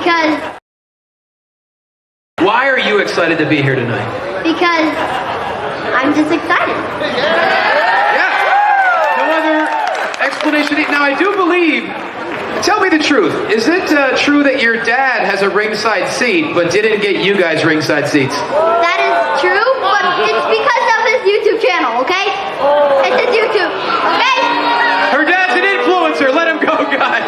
Because. Why are you excited to be here tonight? Because I'm just excited. Yeah. No other explanation. Now, I do believe, tell me the truth. Is it true that your dad has a ringside seat, but didn't get you guys ringside seats? That is true, but it's because of his YouTube channel, okay? It's his YouTube, okay? Her dad's an influencer. Let him go, guys.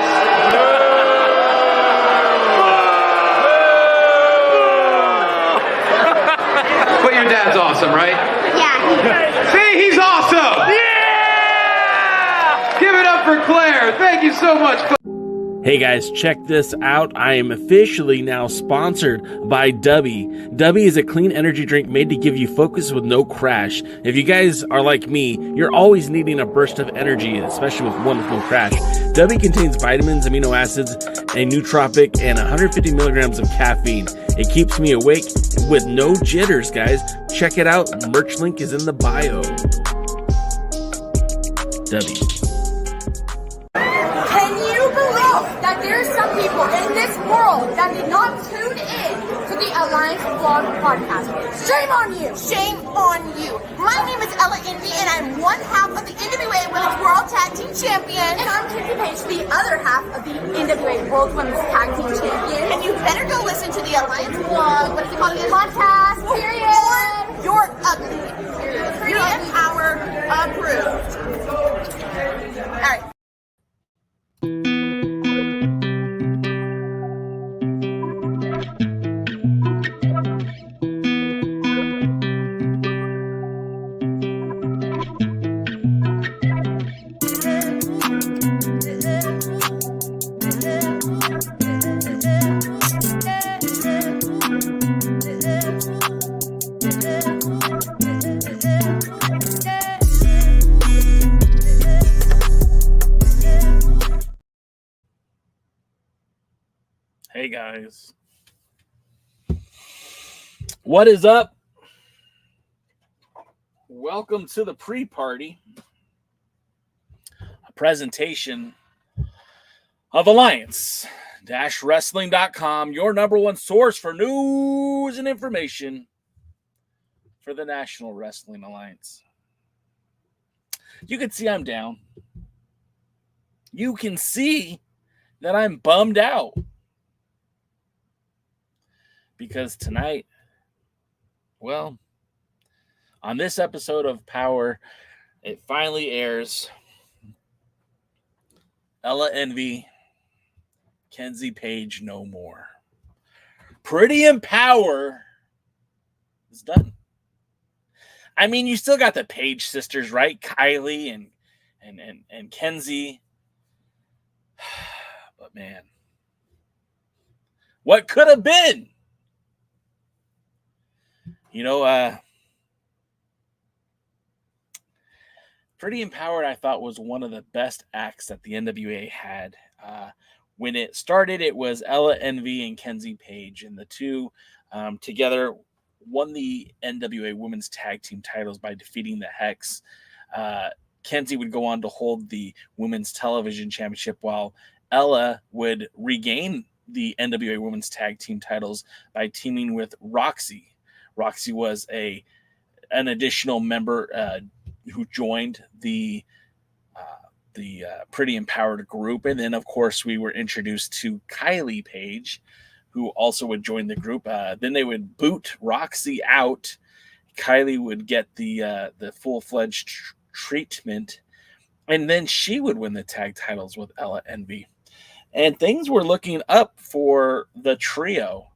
But your dad's awesome, right? Yeah. See, he's awesome! Yeah! Give it up for Claire. Thank you so much, Claire. Hey guys, check this out. I am officially now sponsored by Dubby. Dubby is a clean energy drink made to give you focus with no crash. If you guys are like me, you're always needing a burst of energy, especially with one with no crash. Dubby contains vitamins, amino acids, a nootropic, and 150 milligrams of caffeine. It keeps me awake with no jitters, guys. Check it out. Merch link is in the bio. Dubby. That there's some people in this world that did not tune in to the Alliance Vlog podcast. Shame on you! Shame on you! My name is Ella Envy, and I'm one half of the NWA Women's World Tag Team Champion. And I'm Kenzie Paige, the other half of the NWA World Women's Tag Team Champion. And you better go listen to the Alliance Vlog, what is it called again? Podcast, period. You're ugly. Period. Power approved. Alright. Hey guys, what is up? Welcome to the pre-party, a presentation of Alliance-Wrestling.com, your number one source for news and information for the National Wrestling Alliance. You can see I'm down. You can see that I'm bummed out. Because tonight, well, on this episode of Power, it finally airs. Ella Envy, Kenzie Paige no more. Pretty in Power is done. I mean, you still got the Paige sisters, right? Kylie and Kenzie. But man, what could have been? You know, Pretty Empowered, I thought, was one of the best acts that the NWA had. When it started, it was Ella Envy and Kenzie Paige, and the two together won the NWA Women's Tag Team titles by defeating the Hex. Kenzie would go on to hold the Women's Television Championship, while Ella would regain the NWA Women's Tag Team titles by teaming with Roxy. Roxy was an additional member who joined the Pretty Empowered group. And then, of course, we were introduced to Kylie Paige, who also would join the group. Then they would boot Roxy out. Kylie would get the full-fledged treatment. And then she would win the tag titles with Ella Envy. And things were looking up for the trio,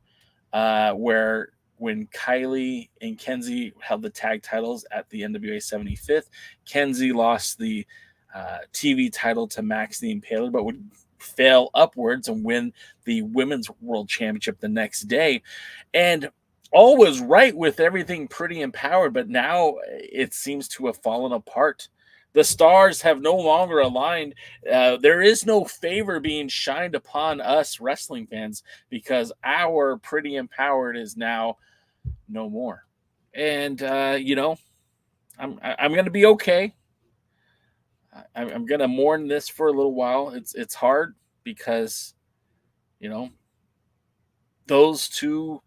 where when Kylie and Kenzie held the tag titles at the NWA 75th, Kenzie lost the TV title to Max the Impaler, but would fail upwards and win the Women's World Championship the next day. And all was right with everything Pretty Empowered, but now it seems to have fallen apart. The stars have no longer aligned. There is no favor being shined upon us wrestling fans because our Pretty Empowered is now no more. And, I'm going to be okay. I'm going to mourn this for a little while. It's hard because, those two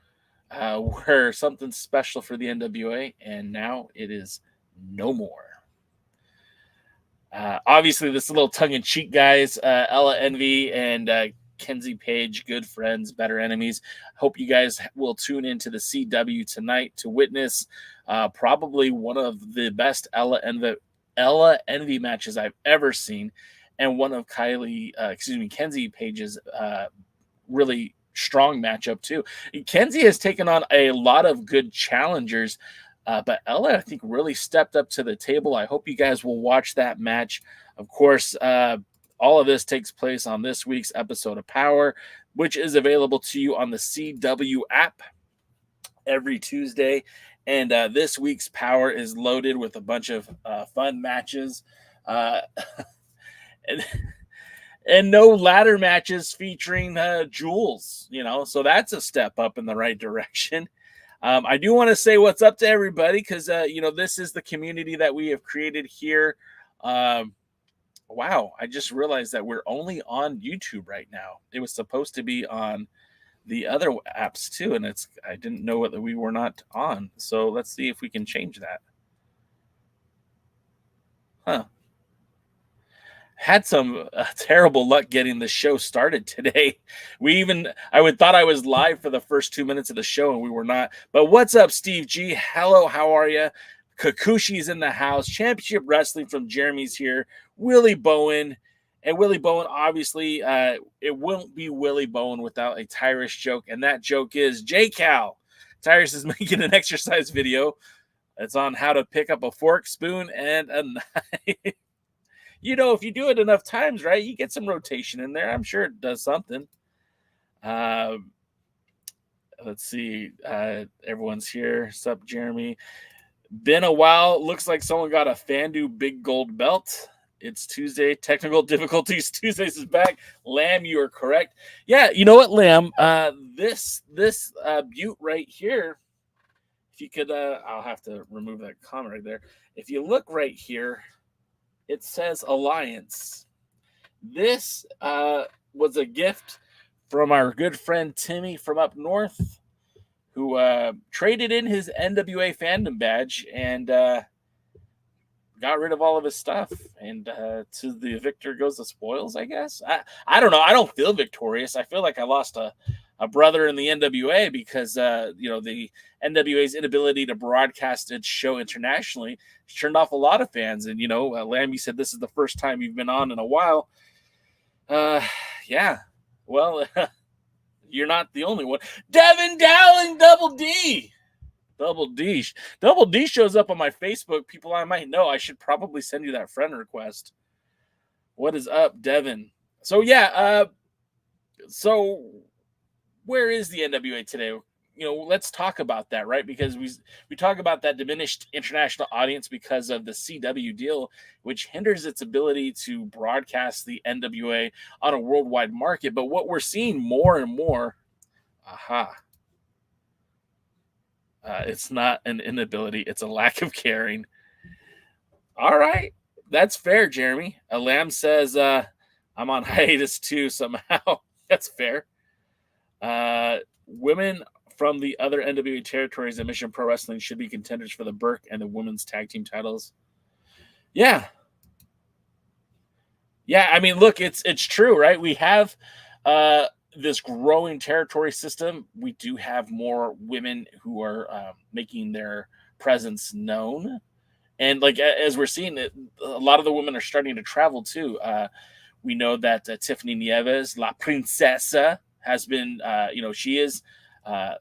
were something special for the NWA, and now it is no more. Obviously, this is a little tongue-in-cheek, guys. Ella Envy and Kenzie Paige, good friends, better enemies. Hope you guys will tune into the CW tonight to witness probably one of the best Ella Envy matches I've ever seen, and one of Kenzie Paige's really strong matchup too. Kenzie has taken on a lot of good challengers, but Ella, I think, really stepped up to the table. I hope you guys will watch that match. Of course, all of this takes place on this week's episode of Power, which is available to you on the CW app every Tuesday. And this week's Power is loaded with a bunch of fun matches. And no ladder matches featuring Jules, so that's a step up in the right direction. I do want to say what's up to everybody because, this is the community that we have created here. Wow, I just realized that we're only on YouTube right now. It was supposed to be on the other apps too, and I didn't know that we were not on. So let's see if we can change that. Huh. Had some terrible luck getting the show started today. I thought I was live for the first 2 minutes of the show, and we were not. But what's up, Steve G? Hello, how are you? Kakushi's in the house. Championship Wrestling from Jeremy's here. Willie Bowen. And Willie Bowen, obviously, it won't be Willie Bowen without a Tyrus joke. And that joke is, J-Cal. Tyrus is making an exercise video. It's on how to pick up a fork, spoon, and a knife. If you do it enough times, right, you get some rotation in there. I'm sure it does something. Let's see. Everyone's here. Sup, Jeremy? Been a while. Looks like someone got a Fandu big gold belt. It's Tuesday. Technical difficulties. Tuesdays is back. Lamb, you are correct. Yeah, you know what, Lamb? This butte right here, if you could, I'll have to remove that comment right there. If you look right here, it says Alliance. This was a gift from our good friend Timmy from up north, who traded in his NWA fandom badge and got rid of all of his stuff. And to the victor goes the spoils, I guess. I don't know. I don't feel victorious. I feel like I lost a brother in the NWA because, the NWA's inability to broadcast its show internationally turned off a lot of fans. And, Lamb, you said this is the first time you've been on in a while. Yeah. Well, you're not the only one. Devin Dowling, Double D. Double D shows up on my Facebook. People I might know. I should probably send you that friend request. What is up, Devin? So, yeah. So where is the NWA today? Let's talk about that, right? Because we talk about that diminished international audience because of the CW deal, which hinders its ability to broadcast the NWA on a worldwide market. But what we're seeing more and more, it's not an inability, it's a lack of caring. All right, that's fair, Jeremy. A Lamb says, I'm on hiatus too somehow. That's fair. Women from the other NWA territories at Mission Pro Wrestling should be contenders for the Burke and the women's tag team titles. Yeah. Yeah, I mean, look, it's true, right? We have this growing territory system. We do have more women who are making their presence known. And as we're seeing, a lot of the women are starting to travel too. We know that Tiffany Nieves, La Princesa, has been, she is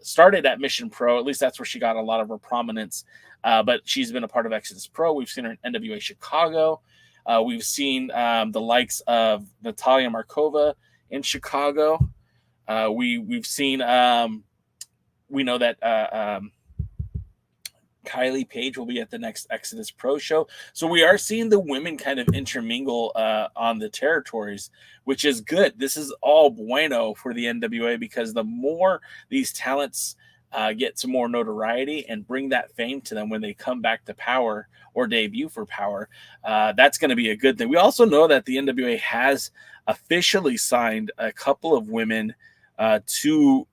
started at Mission Pro. At least that's where she got a lot of her prominence. But she's been a part of Exodus Pro. We've seen her in NWA Chicago. We've seen the likes of Natalia Markova in Chicago. We've seen, we know that Kylie Paige will be at the next Exodus Pro show. So we are seeing the women kind of intermingle on the territories, which is good. This is all bueno for the NWA because the more these talents get some more notoriety and bring that fame to them when they come back to Power or debut for Power, that's going to be a good thing. We also know that the NWA has officially signed a couple of women to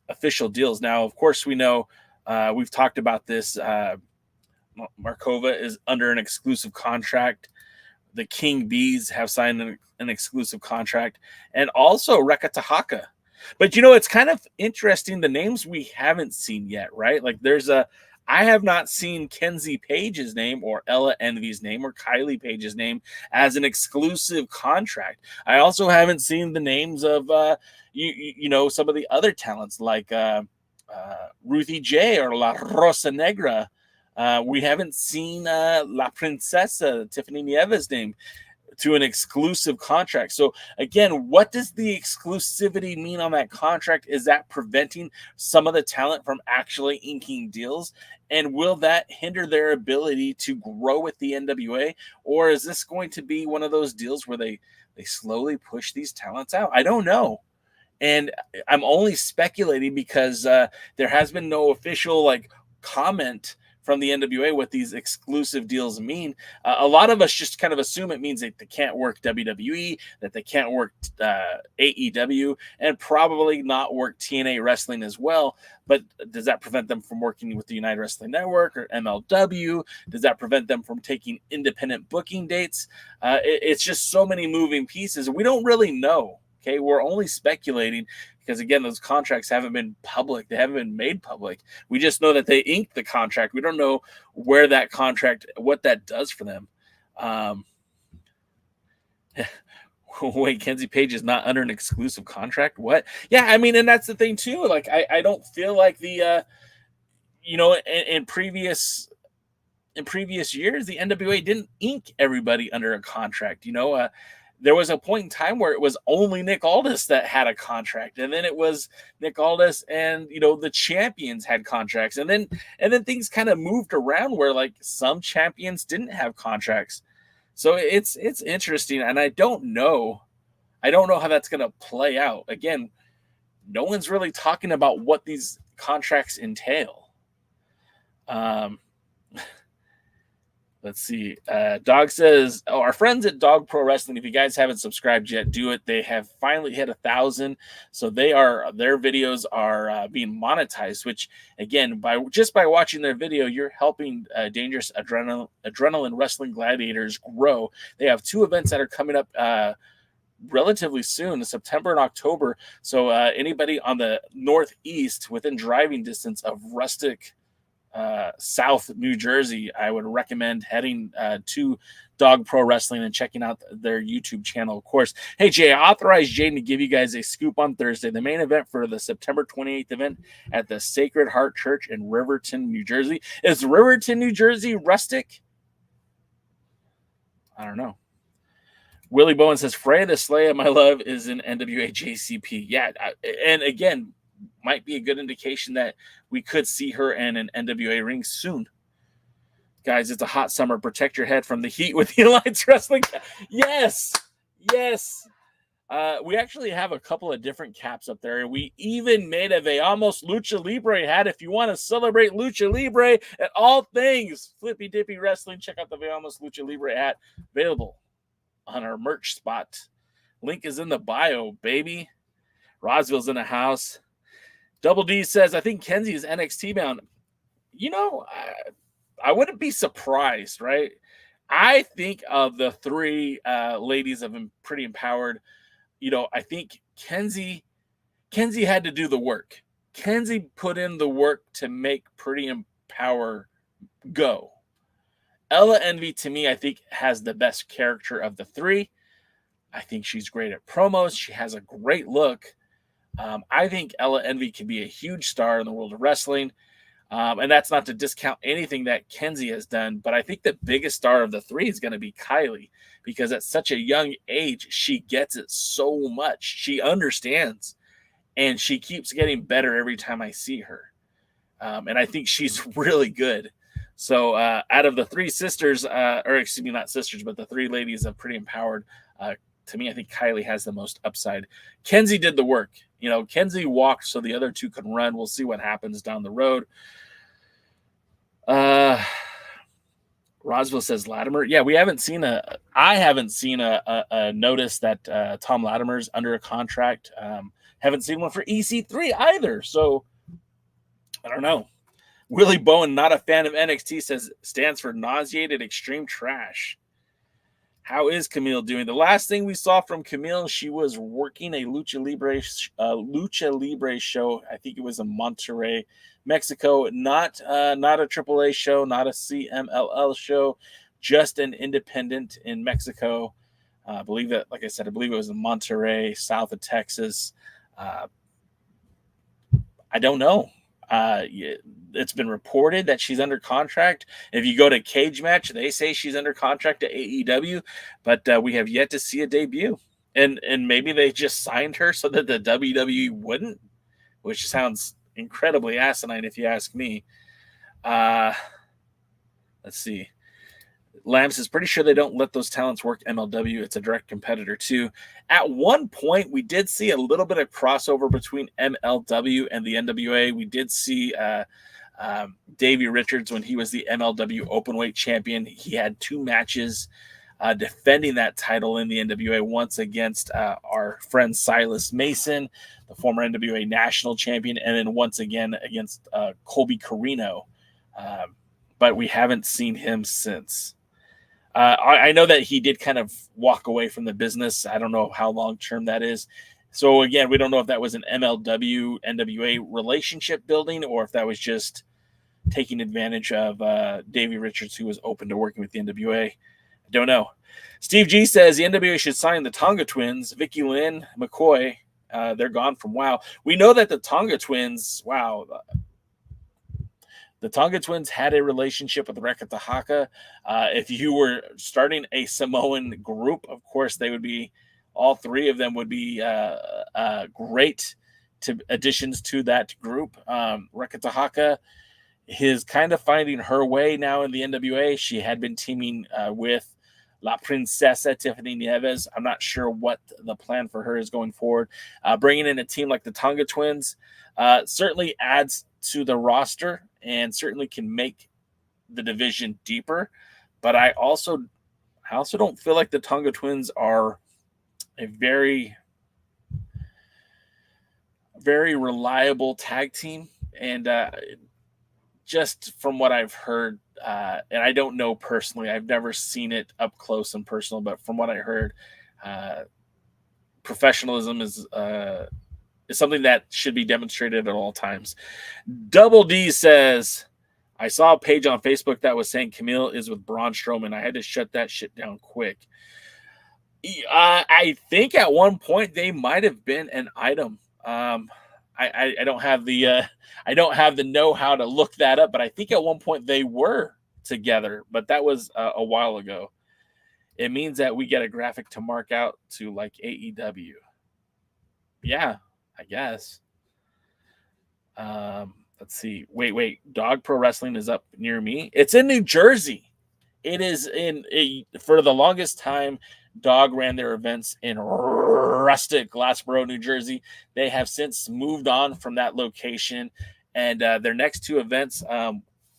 official deals. Now, of course, we know we've talked about this. Markova is under an exclusive contract. The King Bees have signed an exclusive contract, and also Reka Tahaka. But it's kind of interesting, the names we haven't seen yet, right? Like I have not seen Kenzie Paige's name or Ella Envy's name or Kylie Paige's name as an exclusive contract. I also haven't seen the names of some of the other talents like Ruthie J or La Rosa Negra. We haven't seen La Princesa, Tiffany Nieves' name, to an exclusive contract. So again, what does the exclusivity mean on that contract? Is that preventing some of the talent from actually inking deals? And will that hinder their ability to grow with the NWA? Or is this going to be one of those deals where they slowly push these talents out? I don't know. And I'm only speculating because there has been no official comment from the NWA what these exclusive deals mean. A lot of us just kind of assume it means that they can't work WWE, that they can't work AEW, and probably not work TNA wrestling as well. But does that prevent them from working with the United Wrestling Network or MLW? Does that prevent them from taking independent booking dates? It's just so many moving pieces. We don't really know. Okay, we're only speculating because, again, those contracts haven't been public. They haven't been made public. We just know that they inked the contract. We don't know where that contract, what that does for them. Wait, Kenzie Paige is not under an exclusive contract? What? Yeah, I mean, and that's the thing, too. Like, I don't feel like the, in previous years, the NWA didn't ink everybody under a contract, There was a point in time where it was only Nick Aldis that had a contract, and then it was Nick Aldis and the champions had contracts, and then things kind of moved around where some champions didn't have contracts. So it's interesting, and I don't know how that's going to play out. Again, no one's really talking about what these contracts entail. Let's see. Dog says, our friends at Dog Pro Wrestling, if you guys haven't subscribed yet, do it. They have finally hit 1,000. So their videos are being monetized, which, again, by watching their video, you're helping Dangerous Adrenaline Wrestling Gladiators grow. They have 2 events that are coming up relatively soon, September and October. So anybody on the Northeast within driving distance of Rustic, South New Jersey, I would recommend heading to Dog Pro Wrestling and checking out their YouTube channel, of course. Hey, Jay, I authorized Jaden to give you guys a scoop on Thursday. The main event for the September 28th event at the Sacred Heart Church in Riverton, New Jersey. Is Riverton, New Jersey Rustic? I don't know. Willie Bowen says, Freya the Slaya, my love, is in NWA JCP. Yeah, and again, might be a good indication that we could see her in an NWA ring soon. Guys, it's a hot summer. Protect your head from the heat with the Alliance Wrestling. Yes. We actually have a couple of different caps up there. We even made a Veamos Lucha Libre hat. If you want to celebrate Lucha Libre at all things Flippy Dippy Wrestling, check out the Veamos Lucha Libre hat, available on our merch spot. Link is in the bio, baby. Rosville's in the house. Double D says, I think Kenzie is NXT bound. I wouldn't be surprised, right? I think of the 3 ladies of Pretty Empowered, I think Kenzie had to do the work. Kenzie put in the work to make Pretty Empower go. Ella Envy, to me, I think has the best character of the 3. I think she's great at promos. She has a great look. I think Ella Envy can be a huge star in the world of wrestling. And that's not to discount anything that Kenzie has done. But I think the biggest star of the 3 is going to be Kylie, because at such a young age, she gets it so much. She understands, and she keeps getting better every time I see her. And I think she's really good. So out of the 3 sisters, or excuse me, not sisters, but the 3 ladies of Pretty Empowered, to me, I think Kylie has the most upside. Kenzie did the work. Kenzie walked so the other 2 could run. We'll see what happens down the road. Roswell says Latimer. Yeah, I haven't seen a notice that Tom Latimer's under a contract. Haven't seen one for EC3 either. So I don't know. Willie Bowen, not a fan of NXT, says stands for nauseated extreme trash. How is Camille doing? The last thing we saw from Camille, she was working a Lucha Libre show. I think it was in Monterrey, Mexico. Not a AAA show, not a CMLL show, just an independent in Mexico. I believe that, like I said, I believe it was in Monterrey, south of Texas. I don't know. It's been reported that she's under contract. If you go to Cage Match, they say she's under contract to AEW, but we have yet to see a debut. And maybe they just signed her so that the WWE wouldn't, which sounds incredibly asinine if you ask me. Let's see. Lamb is pretty sure they don't let those talents work MLW. It's a direct competitor too. At one point, we did see a little bit of crossover between MLW and the NWA. We did see Davey Richards when he was the MLW Openweight champion. He had 2 matches defending that title in the NWA, once against our friend Silas Mason, the former NWA national champion, and then once again against Colby Carino. But we haven't seen him since. I know that he did kind of walk away from the business. I don't know how long-term that is. So, again, we don't know if that was an MLW-NWA relationship building or if that was just taking advantage of Davey Richards, who was open to working with the NWA. I don't know. Steve G says the NWA should sign the Tonga Twins, Vicky Lynn, McCoy. They're gone from WOW. We know that the Tonga Twins, the Tonga Twins had a relationship with Rekata Haka. If you were starting a Samoan group, of course, they would be, all 3 of them would be great additions to that group. Rekata Haka is kind of finding her way now in the NWA. She had been teaming with La Princesa Tiffany Nieves. I'm not sure what the plan for her is going forward. Bringing in a team like the Tonga Twins certainly adds to the roster and certainly can make the division deeper. But I also don't feel like the Tonga Twins are a very, very reliable tag team. And just from what I've heard, and I don't know personally, I've never seen it up close and personal, but from what I heard, professionalism is something that should be demonstrated at all times. Double D says, I saw a page on Facebook that was saying Camille is with Braun Strowman. I had to shut that shit down quick. I think at one point they might have been an item. I don't have the know-how to look that up, but I think at one point they were together, but that was a while ago. It means that we get a graphic to mark out to like AEW. Yeah, I guess. Let's see. Wait. Dog Pro Wrestling is up near me. It's in New Jersey. It is for the longest time, Dog ran their events in rustic Glassboro, New Jersey. They have since moved on from that location, and their next 2 events,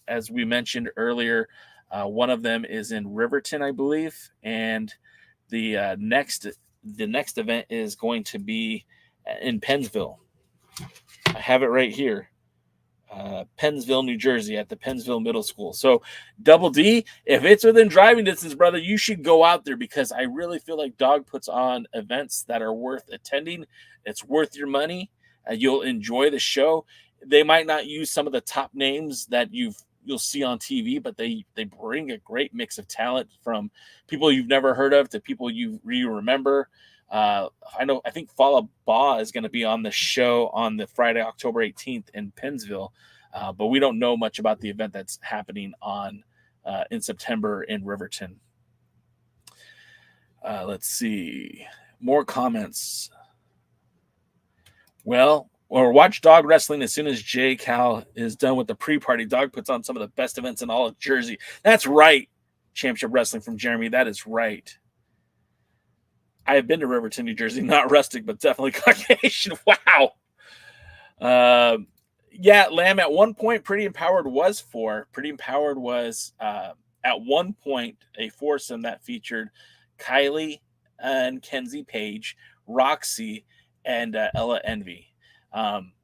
as we mentioned earlier, one of them is in Riverton, I believe, and the next event is going to be in Pennsville. I have it right here. Pennsville, New Jersey, at the Pennsville Middle School. So, Double D, if it's within driving distance, brother, you should go out there, because I really feel like Dog puts on events that are worth attending. It's worth your money. You'll enjoy the show. They might not use some of the top names that you'll see on TV, but they bring a great mix of talent, from people you've never heard of to people you remember. I think Fala Ba is going to be on the show on the Friday, October 18th in Pennsville, but we don't know much about the event that's happening in September in Riverton. Let's see. More comments. Well, or watch Dog Wrestling as soon as J. Cal is done with the pre-party. Dog puts on some of the best events in all of Jersey. That's right. Championship Wrestling from Jeremy. That is right. I have been to Riverton, New Jersey, not rustic, but definitely Caucasian. Wow. Yeah, Lamb, at one point, Pretty Empowered was at one point a foursome that featured Kylie and Kenzie, Paige, Roxy, and Ella Envy.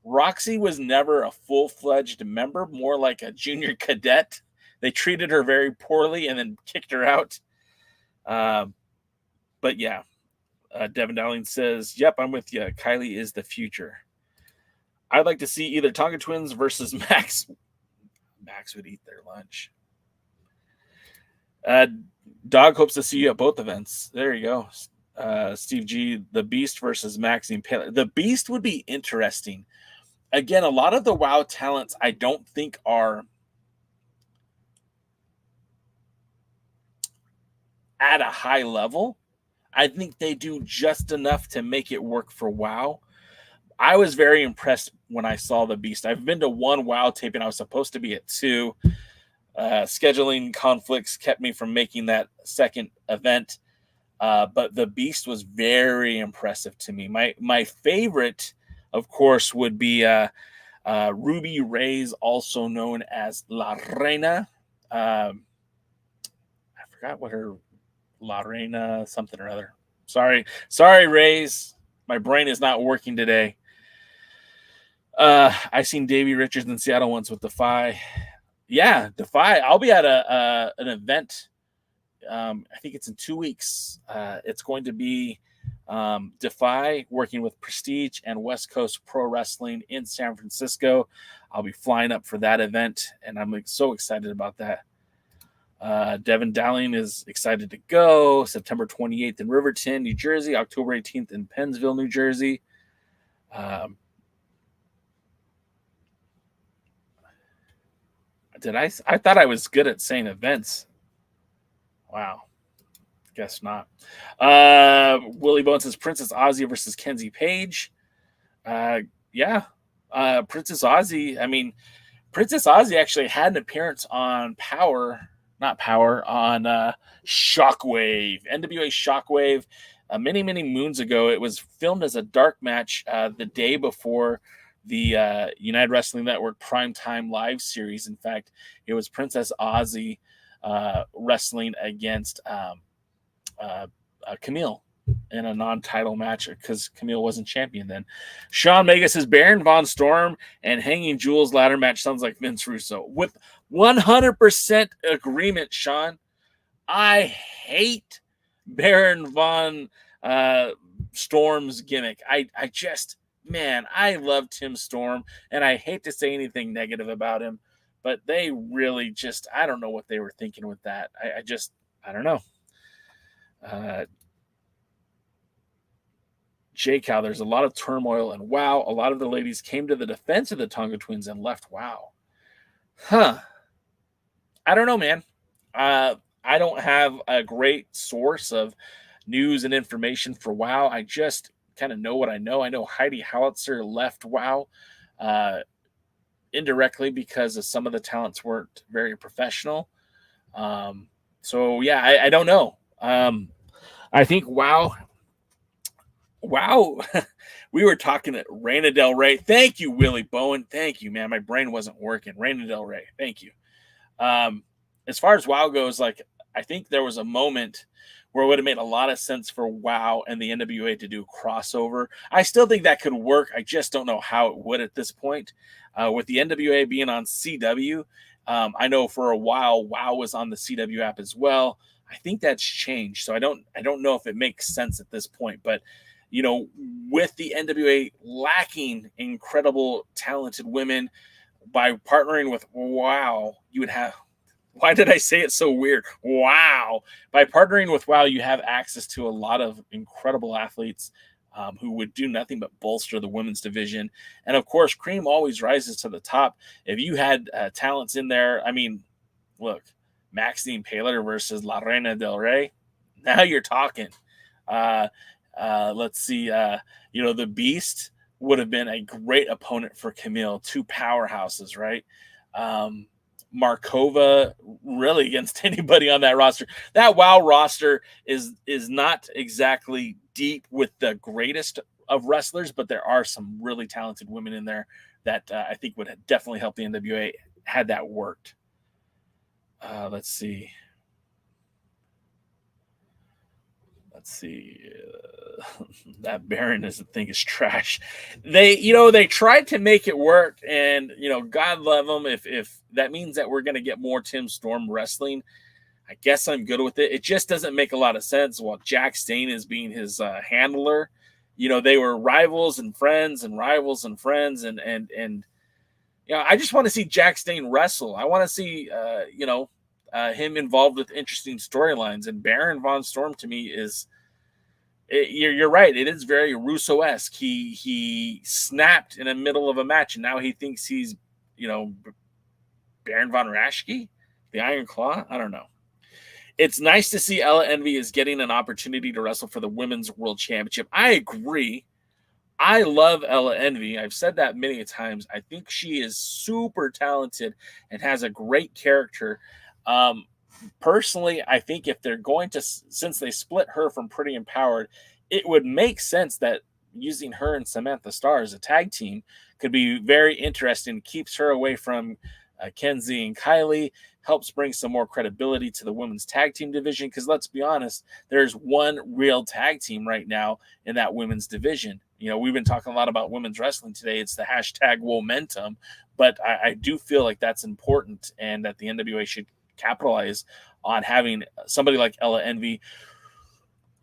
Roxy was never a full-fledged member, more like a junior cadet. They treated her very poorly and then kicked her out. But yeah, Devin Dowling says, yep, I'm with you. Kylie is the future. I'd like to see either Tonga Twins versus Max. Max would eat their lunch. Dog hopes to see you at both events. There you go. Steve G, the Beast versus Maxine Taylor. The Beast would be interesting. Again, a lot of the WoW talents I don't think are at a high level. I think they do just enough to make it work for WoW. I was very impressed when I saw the Beast. I've been to one WoW taping. I was supposed to be at two. Scheduling conflicts kept me from making that second event. But the Beast was very impressive to me. My favorite, of course, would be Ruby Reyes, also known as La Reina. I forgot what her La Reina something or other. Sorry, Reyes. My brain is not working today. I seen Davey Richards in Seattle once with Defy. Yeah, Defy. I'll be at an event. I think it's in 2 weeks. It's going to be Defy working with Prestige and West Coast Pro Wrestling in San Francisco. I'll be flying up for that event, and I'm so excited about that. Devin Dowling is excited to go. September 28th in Riverton, New Jersey. October 18th in Pennsville, New Jersey. I thought I was good at saying events. Wow. Guess not. Willie Bones says Princess Aussie versus Kenzie Paige. Yeah. Princess Aussie. I mean, Princess Aussie actually had an appearance on on Shockwave, NWA Shockwave, many moons ago. It was filmed as a dark match the day before the United Wrestling Network Primetime Live series. In fact, it was Princess Aussie wrestling against Camille in a non-title match because Camille wasn't champion then. Sean Mega says Baron Von Storm and Hanging Jules ladder match sounds like Vince Russo. With 100% agreement, Sean. I hate Baron Von Storm's gimmick. I just, man, I love Tim Storm, and I hate to say anything negative about him, but they really just, I don't know what they were thinking with that. I don't know. J-Cow, there's a lot of turmoil, and wow, a lot of the ladies came to the defense of the Tonga Twins and left. Wow. Huh. I don't know, man. I don't have a great source of news and information for WoW. I just kind of know what I know. I know Heidi Howitzer left WoW indirectly because of some of the talents weren't very professional. So, yeah, I don't know. I think WoW, we were talking at Reina Del Rey. Thank you, Willie Bowen. Thank you, man. My brain wasn't working. Reina Del Rey. Thank you. As far as WoW goes, like, I think there was a moment where it would have made a lot of sense for WoW and the NWA to do a crossover. I still think that could work. I just don't know how it would at this point. With the NWA being on CW, I know for a while WoW was on the CW app as well. I think that's changed. So I don't know if it makes sense at this point. But, you know, with the NWA lacking incredible, talented women, by partnering with WoW, you would have... Why did I say it so weird? Wow. By partnering with WoW, you have access to a lot of incredible athletes who would do nothing but bolster the women's division. And, of course, cream always rises to the top. If you had talents in there, I mean, look, Maxine Paylor versus La Reina Del Rey, now you're talking. Let's see. The Beast would have been a great opponent for Camille. Two powerhouses, right? Markova really against anybody on that roster. That WoW roster is not exactly deep with the greatest of wrestlers, but there are some really talented women in there that I think would definitely help the NWA had that worked. Let's see. let's see. That Baron thing is trash. They tried to make it work, and God love them. If that means that we're going to get more Tim Storm wrestling, I guess I'm good with it. It just doesn't make a lot of sense while Jax Dane is being his handler. They were rivals and friends and rivals and friends, and I just want to see Jax Dane wrestle. I want to see him involved with interesting storylines. And Baron Von Storm to me is. You're right. It is very Russo-esque. He snapped in the middle of a match, and now he thinks he's, Baron Von Raschke, the Iron Claw. I don't know. It's nice to see Ella Envy is getting an opportunity to wrestle for the Women's World Championship. I agree. I love Ella Envy. I've said that many times. I think she is super talented and has a great character. Personally, I think if they're going to, since they split her from Pretty Empowered, it would make sense that using her and Samantha Starr as a tag team could be very interesting. Keeps her away from Kenzie and Kylie, helps bring some more credibility to the women's tag team division. Because let's be honest, there's one real tag team right now in that women's division. We've been talking a lot about women's wrestling today. It's the hashtag Womentum, but I do feel like that's important, and that the NWA should capitalize on having somebody like Ella Envy,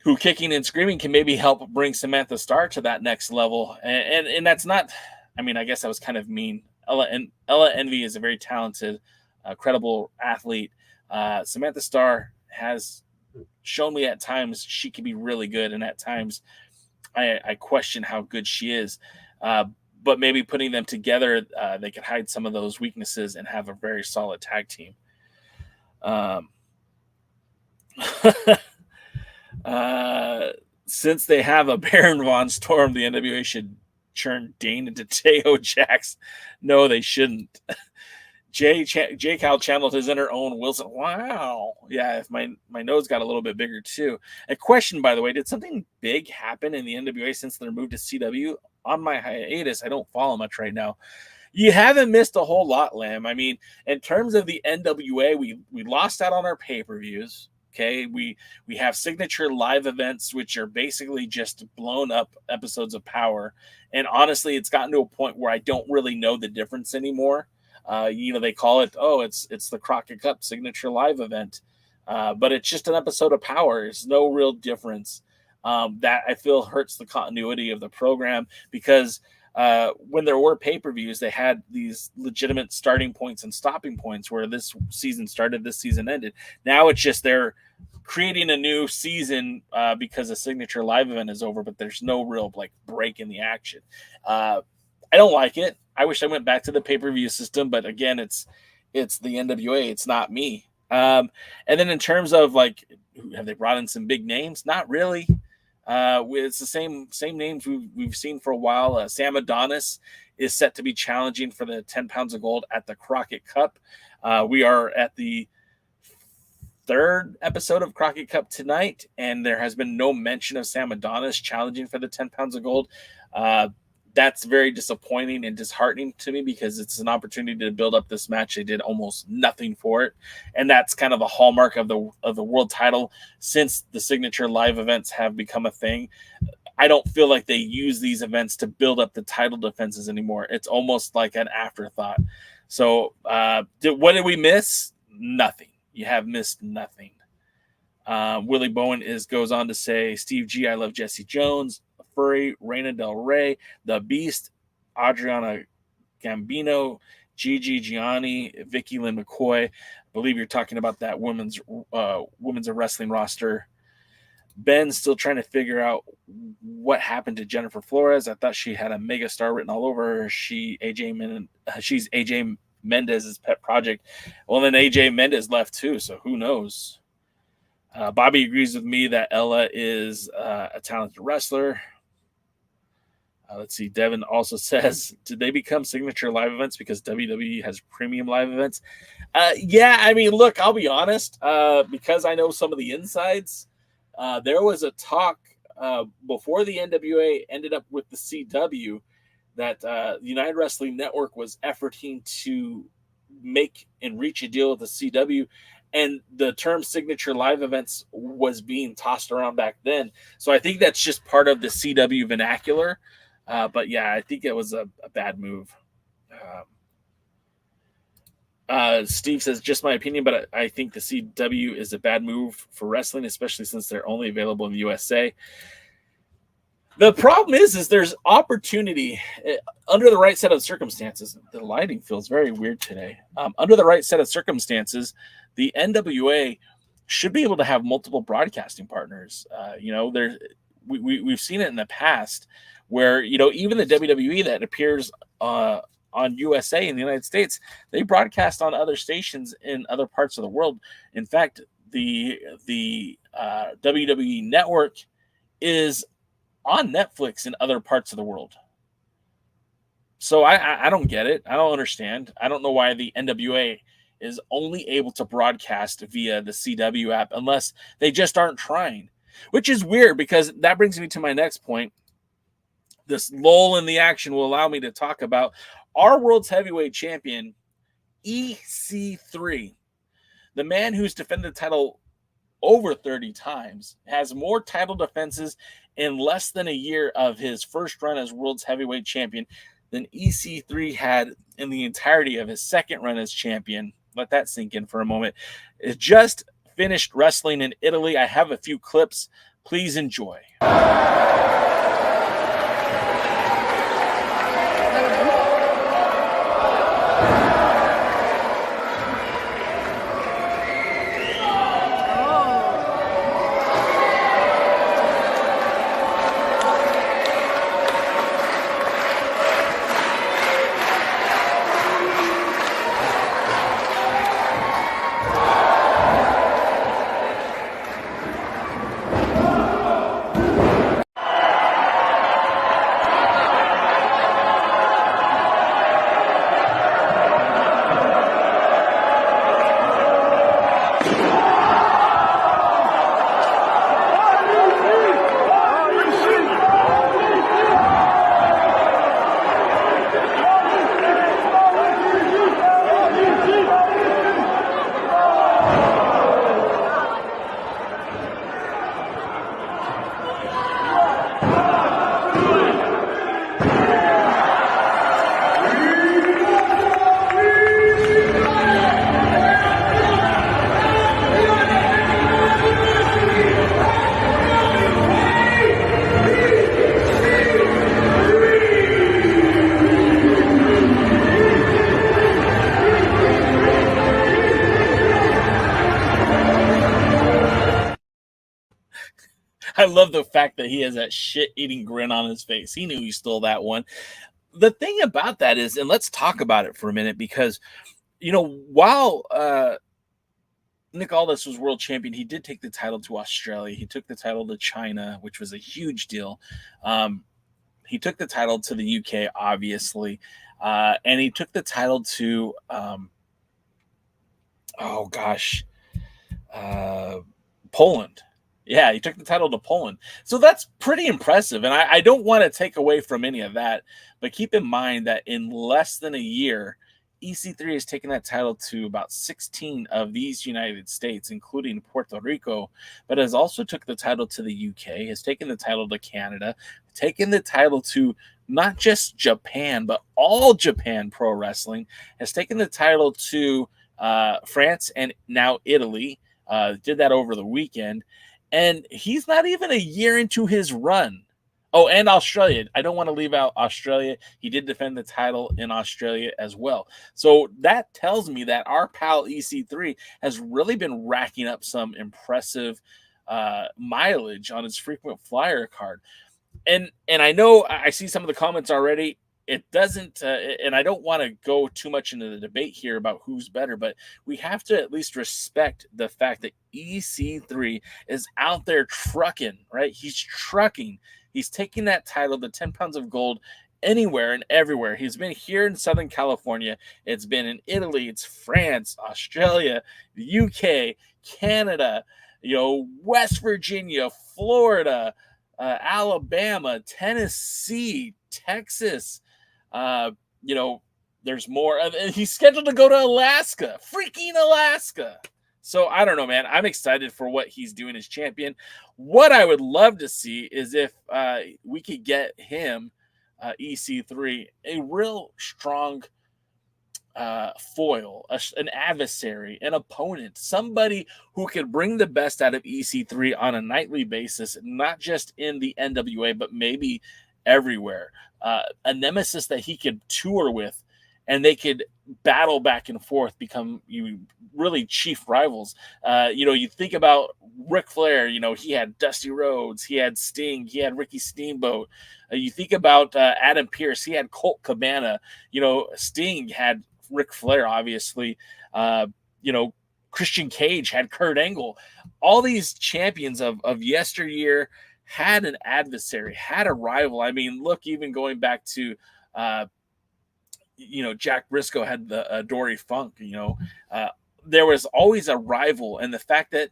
who kicking and screaming can maybe help bring Samantha Starr to that next level. And that's not, I guess I was kind of mean. Ella Envy is a very talented, credible athlete. Samantha Starr has shown me at times she can be really good, and at times I question how good she is. But maybe putting them together, they could hide some of those weaknesses and have a very solid tag team. Since they have a Baron Von Storm, the NWA should turn Dane into Teo Jax. No, they shouldn't. J. Cal channeled his inner Owen Wilson. Wow. Yeah, if my nose got a little bit bigger too. A question, by the way, did something big happen in the NWA since their move to CW? On my hiatus, I don't follow much right now. You haven't missed a whole lot, Lamb. In terms of the NWA, we lost out on our pay-per-views. Okay, we have signature live events, which are basically just blown up episodes of Power. And honestly, it's gotten to a point where I don't really know the difference anymore. They call it, it's the Crockett Cup signature live event. But it's just an episode of Power. There's no real difference. That I feel hurts the continuity of the program, because when there were pay-per-views, they had these legitimate starting points and stopping points where this season started, this season ended. Now it's just they're creating a new season because a signature live event is over, but there's no real break in the action. I don't like it. I wish I went back to the pay-per-view system, but again, it's the NWA. It's not me. And then in terms of have they brought in some big names? Not really. It's the same names we've seen for a while. Sam Adonis is set to be challenging for the 10 pounds of gold at the Crockett Cup. We are at the third episode of Crockett Cup tonight, and there has been no mention of Sam Adonis challenging for the 10 pounds of gold. That's very disappointing and disheartening to me, because it's an opportunity to build up this match. They did almost nothing for it, and that's kind of a hallmark of the world title since the signature live events have become a thing. I don't feel like they use these events to build up the title defenses anymore. It's almost like an afterthought. So what did we miss? Nothing. You have missed nothing. Willie Bowen goes on to say, Steve G, I love Jesse Jones, Furry, Reina Del Rey, The Beast, Adriana Gambino, Gigi Gianni, Vicky Lynn McCoy. I believe you're talking about that women's wrestling roster. Ben's still trying to figure out what happened to Jennifer Flores. I thought she had a mega star written all over her. She's AJ Mendez's pet project. Well, then AJ Mendez left too, so who knows? Bobby agrees with me that Ella is a talented wrestler. Let's see. Devin also says, did they become signature live events because WWE has premium live events? Yeah, look, I'll be honest. Because I know some of the insides, there was a talk before the NWA ended up with the CW that the United Wrestling Network was efforting to make and reach a deal with the CW. and the term signature live events was being tossed around back then. So I think that's just part of the CW vernacular. But yeah, I think it was a bad move. Steve says, just my opinion, but I think the CW is a bad move for wrestling, especially since they're only available in the USA. The problem is there's opportunity under the right set of circumstances. The lighting feels very weird today. Under the right set of circumstances, the NWA should be able to have multiple broadcasting partners. We've seen it in the past where, even the WWE that appears on USA in the United States, they broadcast on other stations in other parts of the world. In fact, the WWE network is on Netflix in other parts of the world. So I don't get it. I don't understand. I don't know why the NWA is only able to broadcast via the CW app unless they just aren't trying, which is weird because that brings me to my next point. This lull in the action will allow me to talk about our World's Heavyweight Champion, EC3, the man who's defended the title over 30 times, has more title defenses in less than a year of his first run as World's Heavyweight Champion than EC3 had in the entirety of his second run as champion. Let that sink in for a moment. It just finished wrestling in Italy. I have a few clips. Please enjoy. I love the fact that he has that shit-eating grin on his face. He knew he stole that one. The thing about that is, and let's talk about it for a minute, because, while Nick Aldis was world champion, he did take the title to Australia. He took the title to China, which was a huge deal. He took the title to the UK, obviously. And he took the title to, Poland. Yeah, he took the title to Poland. So that's pretty impressive. And I don't want to take away from any of that. But keep in mind that in less than a year, EC3 has taken that title to about 16 of these United States, including Puerto Rico, but has also took the title to the UK, has taken the title to Canada, taken the title to not just Japan, but all Japan Pro Wrestling, has taken the title to France and now Italy, did that over the weekend. And he's not even a year into his run. Oh, and Australia. I don't want to leave out Australia. He did defend the title in Australia as well. So that tells me that our pal EC3 has really been racking up some impressive mileage on his frequent flyer card. And I know I see some of the comments already. It doesn't, and I don't want to go too much into the debate here about who's better, but we have to at least respect the fact that EC3 is out there trucking, right? He's trucking. He's taking that title, the 10 pounds of gold, anywhere and everywhere. He's been here in Southern California. It's been in Italy. It's France, Australia, the UK, Canada, West Virginia, Florida, Alabama, Tennessee, Texas. There's more. He's scheduled to go to Alaska, freaking Alaska. So I don't know, man. I'm excited for what he's doing as champion. What I would love to see is if we could get him, EC3, a real strong foil, an adversary, an opponent, somebody who could bring the best out of EC3 on a nightly basis, not just in the NWA, but maybe everywhere. A nemesis that he could tour with, and they could battle back and forth, become really chief rivals. You think about Ric Flair, he had Dusty Rhodes, he had Sting, he had Ricky Steamboat. You think about Adam Pearce, he had Colt Cabana. Sting had Ric Flair, obviously. Christian Cage had Kurt Angle. All these champions of yesteryear had an adversary, had a rival. I mean, look, even going back to Jack Briscoe had the Dory Funk. There was always a rival, and the fact that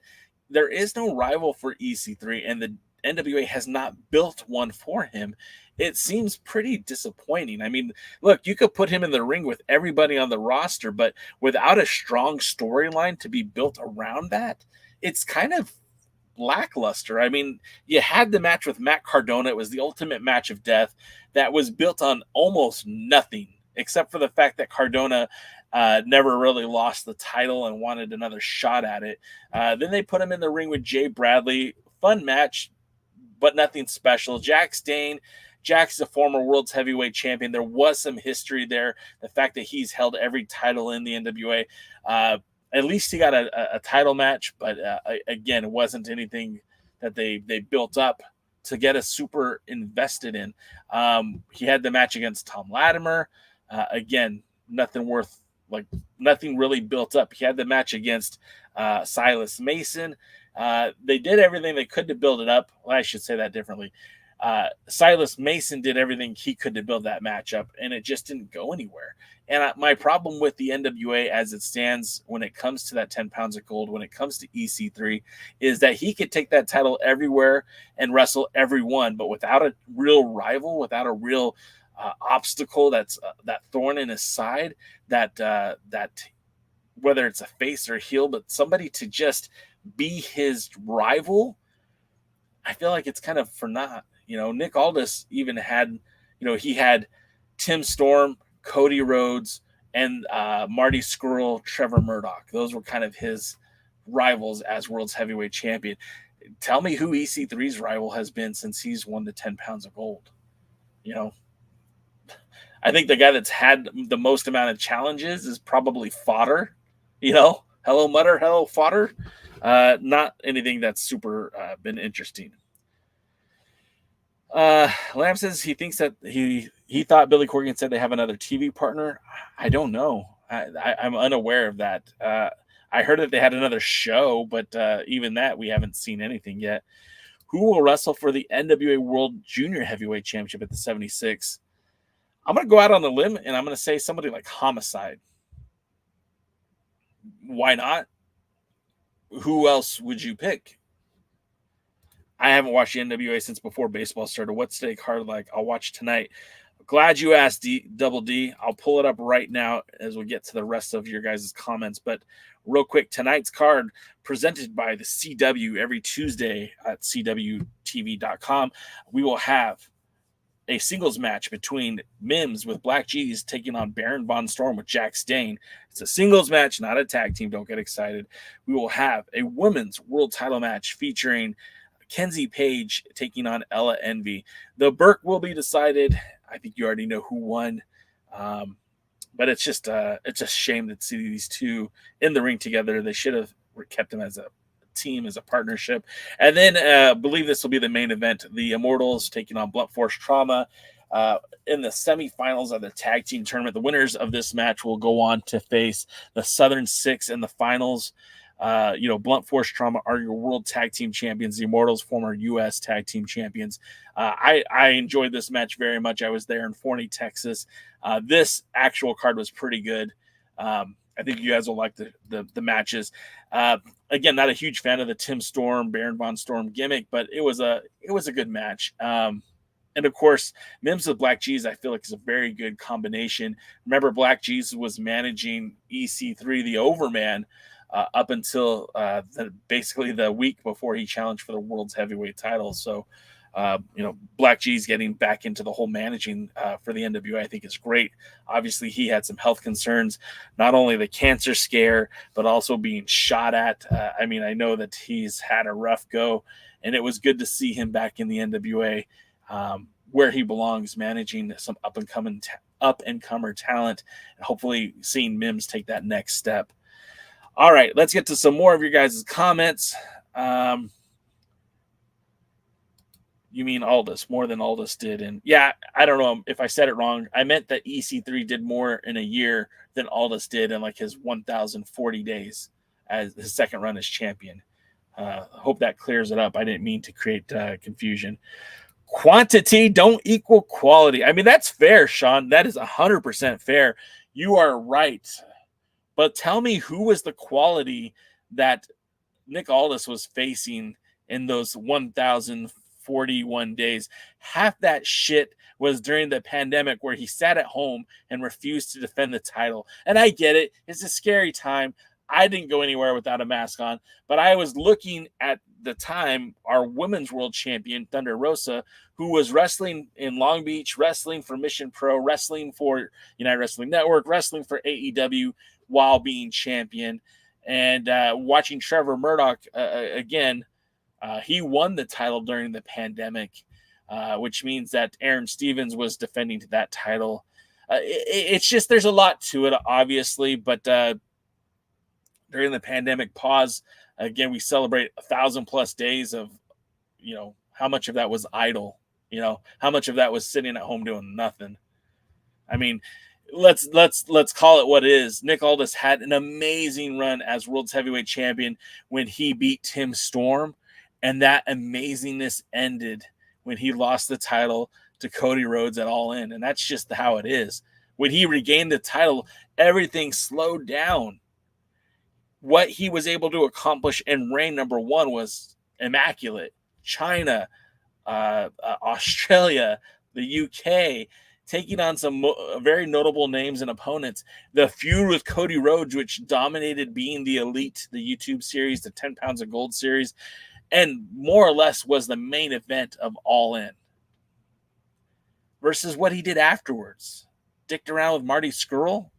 there is no rival for EC3 and the NWA has not built one for him, it seems pretty disappointing. I mean, look, you could put him in the ring with everybody on the roster, but without a strong storyline to be built around that, it's kind of lackluster. I mean, you had the match with Matt Cardona. It was the ultimate match of death that was built on almost nothing, except for the fact that Cardona never really lost the title and wanted another shot at it. Then they put him in the ring with Jay Bradley. Fun match, but nothing special. Jax Dane. Jax is a former Worlds Heavyweight Champion. There was some history there. The fact that he's held every title in the NWA. At least he got a title match, but again, it wasn't anything that they built up to get us super invested in. He had the match against Tom Latimer. Again, nothing really built up. He had the match against Silas Mason. They did everything they could to build it up. Well, I should say that differently. Silas Mason did everything he could to build that match up, and it just didn't go anywhere. And my problem with the NWA as it stands when it comes to that 10 pounds of gold, when it comes to EC3, is that he could take that title everywhere and wrestle everyone, but without a real rival, without a real obstacle that's that thorn in his side, that whether it's a face or a heel, but somebody to just be his rival, I feel like it's kind of for naught. Nick Aldis even had, he had Tim Storm, Cody Rhodes, and Marty Scurll, Trevor Murdoch. Those were kind of his rivals as World's Heavyweight Champion. Tell me who EC3's rival has been since he's won the 10 pounds of gold. I think the guy that's had the most amount of challenges is probably Fodder. Hello Mutter, hello Fodder. Not anything that's super been interesting. Lamb says he thinks that he thought Billy Corgan said they have another TV partner. I don't know. I'm unaware of that. I heard that they had another show, but even that we haven't seen anything yet. Who will wrestle for the NWA World Junior Heavyweight Championship at the 76? I'm going to go out on a limb, and I'm going to say somebody like Homicide. Why not? Who else would you pick? I haven't watched the NWA since before baseball started. What's today card like? I'll watch tonight. Glad you asked, Double D. I'll pull it up right now as we get to the rest of your guys' comments. But real quick, tonight's card presented by the CW every Tuesday at CWTV.com. We will have a singles match between Mims with Black G's taking on Baron Von Storm with Jax Dane. It's a singles match, not a tag team. Don't get excited. We will have a women's world title match featuring Kenzie Paige taking on Ella Envy. The Burke will be decided. I think you already know who won. But it's just a shame to see these two in the ring together. They should have kept them as a team, as a partnership. And then I believe this will be the main event. The Immortals taking on Blunt Force Trauma in the semifinals of the tag team tournament. The winners of this match will go on to face the Southern Six in the finals. Blunt Force Trauma are your world tag team champions. The Immortals, former U.S. tag team champions. I enjoyed this match very much. I was there in Forney, Texas. This actual card was pretty good. I think you guys will like the matches. Again, not a huge fan of the Tim Storm, Baron Von Storm gimmick, but it was a good match. And of course, Mims with Black G's, I feel like is a very good combination. Remember, Black G's was managing EC3, the Overman, up until basically the week before he challenged for the World's Heavyweight title. So, Black G's getting back into the whole managing for the NWA, I think is great. Obviously, he had some health concerns, not only the cancer scare, but also being shot at. I know that he's had a rough go, and it was good to see him back in the NWA, where he belongs, managing some up-and-comer talent, and hopefully seeing Mims take that next step. All right, let's get to some more of your guys' comments. You mean Aldis, more than Aldis did. And yeah, I don't know if I said it wrong. I meant that EC3 did more in a year than Aldis did in like his 1,040 days as his second run as champion. Hope that clears it up. I didn't mean to create confusion. Quantity don't equal quality. I mean, that's fair, Sean. That is 100% fair. You are right. But tell me, who was the quality that Nick Aldis was facing in those 1,041 days? Half that shit was during the pandemic, where he sat at home and refused to defend the title. And I get it. It's a scary time. I didn't go anywhere without a mask on, but I was looking at the time our women's world champion, Thunder Rosa, who was wrestling in Long Beach, wrestling for Mission Pro, wrestling for United Wrestling Network, wrestling for AEW while being champion. And watching Trevor Murdoch again, he won the title during the pandemic, which means that Aaron Stevens was defending that title. It's just, there's a lot to it, obviously, but during the pandemic pause, again, we celebrate 1,000+ days of, how much of that was idle, how much of that was sitting at home doing nothing. I mean, let's call it what it is. Nick Aldis had an amazing run as World's Heavyweight Champion when he beat Tim Storm, and that amazingness ended when he lost the title to Cody Rhodes at All In, and that's just how it is. When he regained the title, everything slowed down. What he was able to accomplish in reign number 1 was immaculate. China, Australia, the UK, taking on some very notable names and opponents. The feud with Cody Rhodes, which dominated being the Elite, the YouTube series, the 10 Pounds of Gold series, and more or less was the main event of All In. Versus what he did afterwards. Dicked around with Marty Scurll.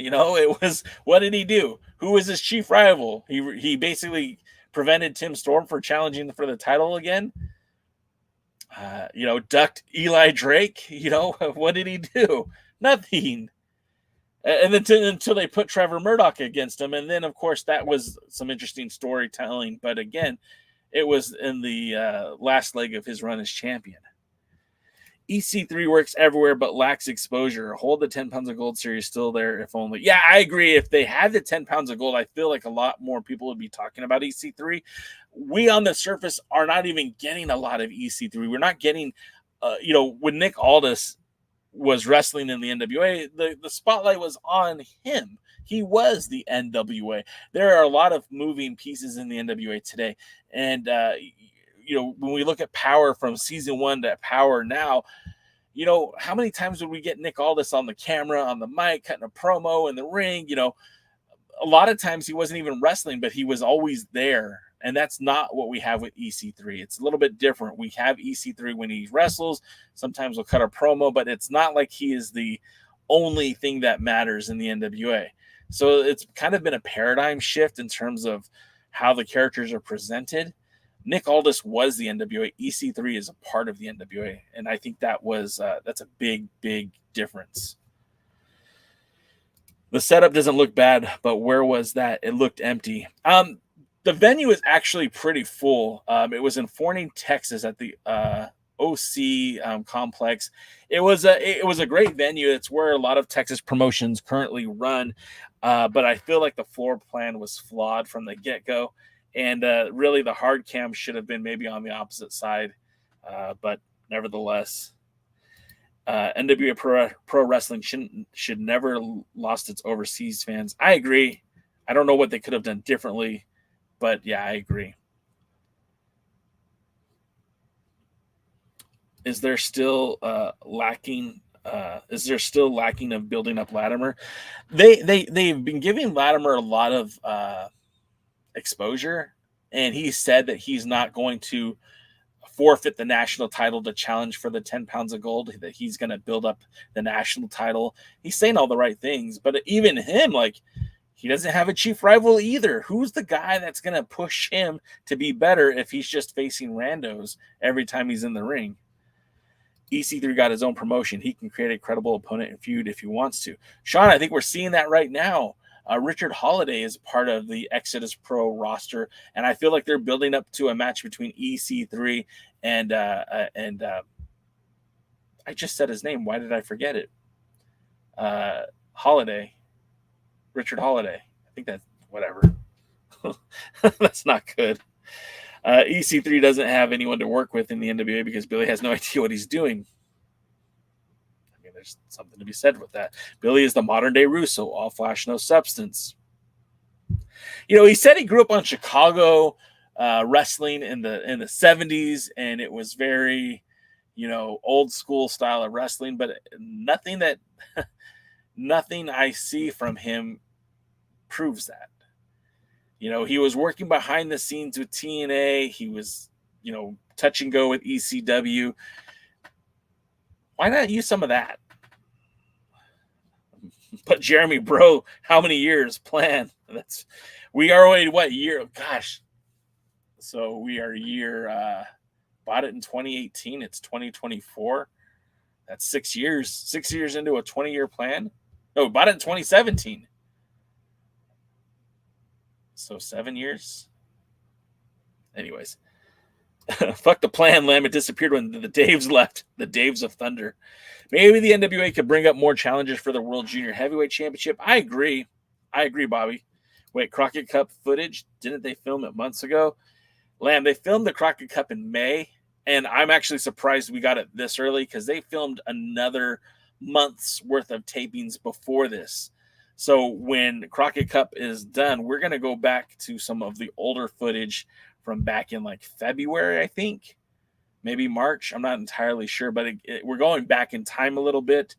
It was, what did he do? Who was his chief rival? He basically prevented Tim Storm from challenging for the title again. Ducked Eli Drake. What did he do? Nothing. And then until they put Trevor Murdoch against him. And then, of course, that was some interesting storytelling. But again, it was in the last leg of his run as champion. EC3 works everywhere but lacks exposure. Hold the 10 Pounds of Gold series still there, if only. Yeah, I agree. If they had the 10 Pounds of Gold, I feel like a lot more people would be talking about EC3. We on the surface are not even getting a lot of EC3. We're not getting, when Nick Aldis was wrestling in the NWA, the spotlight was on him. He was the NWA. There are a lot of moving pieces in the NWA today. And, when we look at Power from season 1 to Power now, how many times would we get Nick Aldis on the camera, on the mic, cutting a promo in the ring? A lot of times he wasn't even wrestling, but he was always there. And that's not what we have with EC3. It's a little bit different. We have EC3 when he wrestles. Sometimes we'll cut a promo, but it's not like he is the only thing that matters in the NWA. So it's kind of been a paradigm shift in terms of how the characters are presented. Nick Aldis was the NWA. EC3 is a part of the NWA. And I think that's a big, big difference. The setup doesn't look bad, but where was that? It looked empty. The venue is actually pretty full. It was in Forney, Texas at the OC complex. It was a great venue. It's where a lot of Texas promotions currently run. But I feel like the floor plan was flawed from the get-go. And really, the hard cam should have been maybe on the opposite side. But nevertheless, NWA Pro Wrestling should never lost its overseas fans. I agree. I don't know what they could have done differently. But, yeah, I agree. Is there still lacking Is there still lacking of building up Latimer? They've been giving Latimer a lot of exposure, and he said that he's not going to forfeit the national title to challenge for the 10 pounds of gold, that he's going to build up the national title. He's saying all the right things, but even him, like, he doesn't have a chief rival either. Who's the guy that's going to push him to be better if he's just facing randos every time he's in the ring? EC3 got his own promotion. He can create a credible opponent and feud if he wants to. Sean, I think we're seeing that right now. Richard Holiday is part of the Exodus Pro roster, and I feel like they're building up to a match between EC3 and I just said his name. Why did I forget it? Holiday. Richard Holiday. I think that's whatever. That's not good. EC3 doesn't have anyone to work with in the NWA because Billy has no idea what he's doing. I mean, there's something to be said with that. Billy is the modern day Russo, all flash, no substance. You know, he said he grew up on Chicago wrestling in the 70s, and it was very, you know, old school style of wrestling, but nothing I see from him proves that. You know, he was working behind the scenes with TNA. He was, you know, touch and go with ECW. Why not use some of that? But Jeremy, bro, how many years plan? We are already what year? Gosh. So we are bought it in 2018. It's 2024. That's 6 years. 6 years into a 20-year plan. No, we bought it in 2017. So 7 years. Anyways. Fuck the plan, Lamb. It disappeared when the Daves left. The Daves of Thunder. Maybe the NWA could bring up more challenges for the World Junior Heavyweight Championship. I agree, Bobby. Wait, Crockett Cup footage? Didn't they film it months ago? Lamb, they filmed the Crockett Cup in May, and I'm actually surprised we got it this early because they filmed another month's worth of tapings before this. So when Crockett Cup is done, we're going to go back to some of the older footage from back in like February, I think. Maybe March. I'm not entirely sure, but we're going back in time a little bit.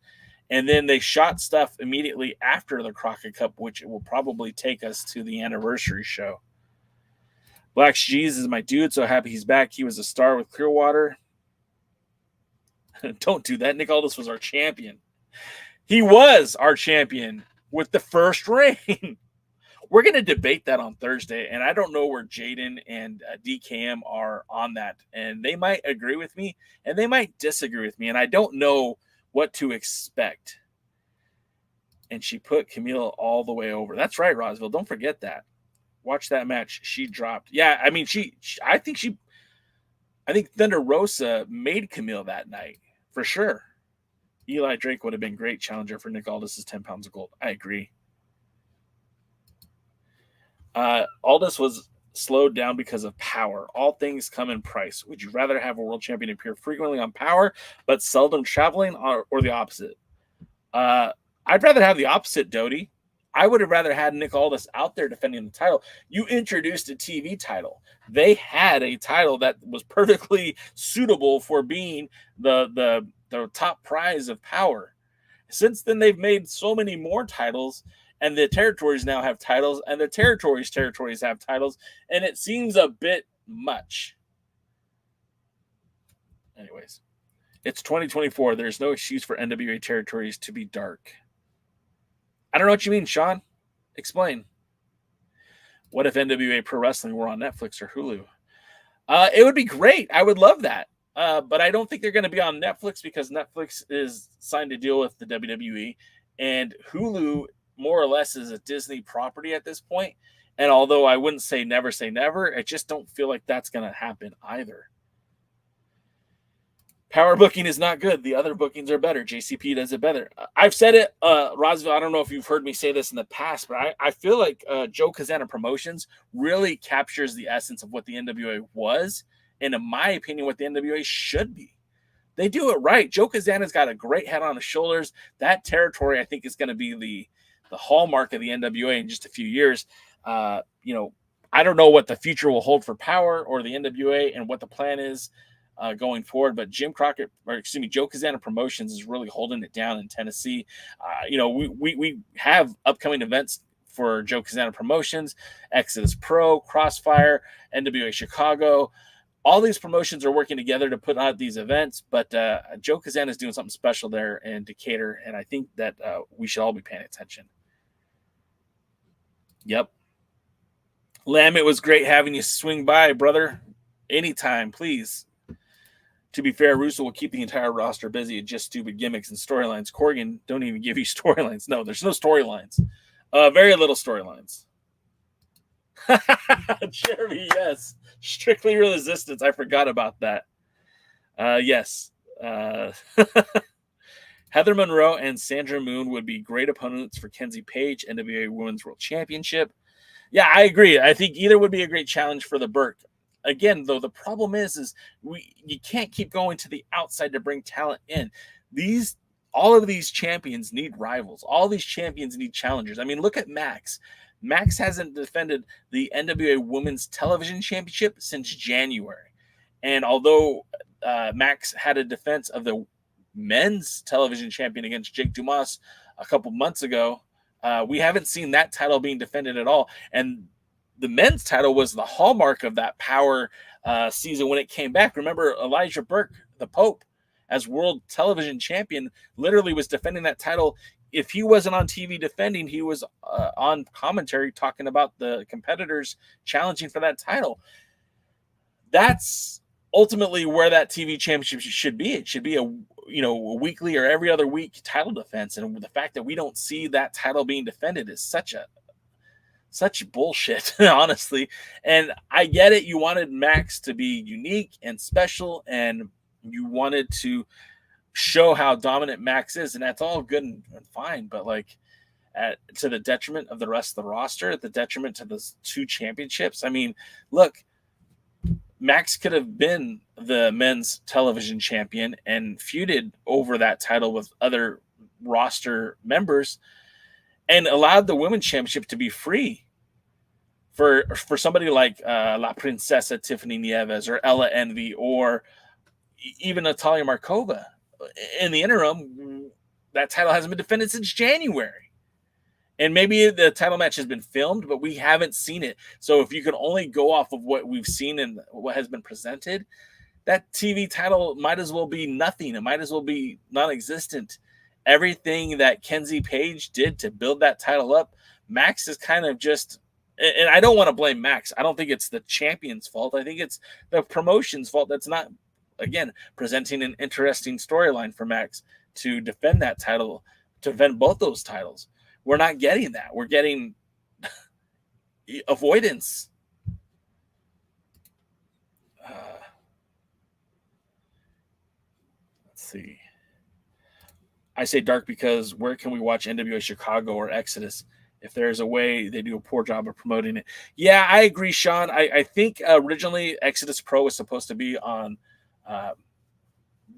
And then they shot stuff immediately after the Crockett Cup, which will probably take us to the anniversary show. Black G's is my dude. So happy he's back. He was a star with Clearwater. Don't do that. Nick Aldis was our champion. He was our champion with the first reign. We're going to debate that on Thursday, and I don't know where Jaden and DKM are on that. And they might agree with me, and they might disagree with me, and I don't know what to expect. And she put Camille all the way over. That's right, Rosville. Don't forget that. Watch that match. She dropped. Yeah, I mean, I think Thunder Rosa made Camille that night, for sure. Eli Drake would have been a great challenger for Nick Aldis' 10 pounds of gold. I agree. Aldis was slowed down because of power. All things come in price. Would you rather have a world champion appear frequently on power but seldom traveling, or the opposite? I'd rather have the opposite, Doty. I would have rather had Nick Aldis out there defending the title. You introduced a TV title. They had a title that was perfectly suitable for being the top prize of power. Since then, they've made so many more titles, and the territories now have titles, and the territories have titles, and it seems a bit much. Anyways, it's 2024. There's no excuse for NWA territories to be dark. I don't know what you mean, Sean. Explain. What if NWA Pro Wrestling were on Netflix or Hulu? It would be great. I would love that. But I don't think they're going to be on Netflix because Netflix is signed to deal with the WWE, and Hulu more or less is a Disney property at this point. And although I wouldn't say never, I just don't feel like that's going to happen either. Power booking is not good. The other bookings are better. JCP does it better. I've said it, Rosville. I don't know if you've heard me say this in the past, but I feel like Joe Kazana Promotions really captures the essence of what the NWA was, and in my opinion, what the NWA should be. They do it right. Joe Kazana's got a great head on his shoulders. That territory, I think, is going to be the hallmark of the NWA in just a few years. I don't know what the future will hold for Power or the NWA and what the plan is. going forward. But Joe Kazana Promotions is really holding it down in Tennessee. We have upcoming events for Joe Kazana Promotions, Exodus Pro, Crossfire, NWA Chicago. All these promotions are working together to put on these events, but Joe Kazana is doing something special there in Decatur, and I think that we should all be paying attention. Yep. Lamb, it was great having you swing by, brother. Anytime, please. To be fair, Russo will keep the entire roster busy at just stupid gimmicks and storylines. Corgan don't even give you storylines. No, there's no storylines. Very little storylines. Jeremy, yes. Strictly Resistance. I forgot about that. Yes. Heather Monroe and Sandra Moon would be great opponents for Kenzie Paige, NWA Women's World Championship. Yeah, I agree. I think either would be a great challenge for the Burke. Again, though, the problem is you can't keep going to the outside to bring talent in. All of these champions need rivals. All these champions need challengers. I mean, look at Max. Max hasn't defended the NWA Women's Television Championship since January. And although Max had a defense of the men's television champion against Jake Dumas a couple months ago, we haven't seen that title being defended at all. And the men's title was the hallmark of that power season when it came back. Remember, Elijah Burke, the Pope, as world television champion, literally was defending that title. If he wasn't on TV defending, he was on commentary talking about the competitors challenging for that title. That's ultimately where that TV championship should be. It should be a weekly or every other week title defense. And the fact that we don't see that title being defended is such bullshit, honestly. And I get it. You wanted Max to be unique and special, and you wanted to show how dominant Max is, and that's all good and fine. But to the detriment of the rest of the roster, at the detriment to the two championships. I mean, look, Max could have been the men's television champion and feuded over that title with other roster members and allowed the women's championship to be free for somebody like La Princesa Tiffany Nieves or Ella Envy or even Natalia Markova. In the interim, that title hasn't been defended since January. And maybe the title match has been filmed, but we haven't seen it. So if you can only go off of what we've seen and what has been presented, that TV title might as well be nothing. It might as well be non-existent. Everything that Kenzie Paige did to build that title up, Max is kind of just, and I don't want to blame Max. I don't think it's the champion's fault. I think it's the promotion's fault that's not, again, presenting an interesting storyline for Max to defend that title, to defend both those titles. We're not getting that. We're getting avoidance. Let's see. I say dark because where can we watch NWA Chicago or Exodus? If there's a way, they do a poor job of promoting it. Yeah, I agree, Sean. I think originally Exodus Pro was supposed to be on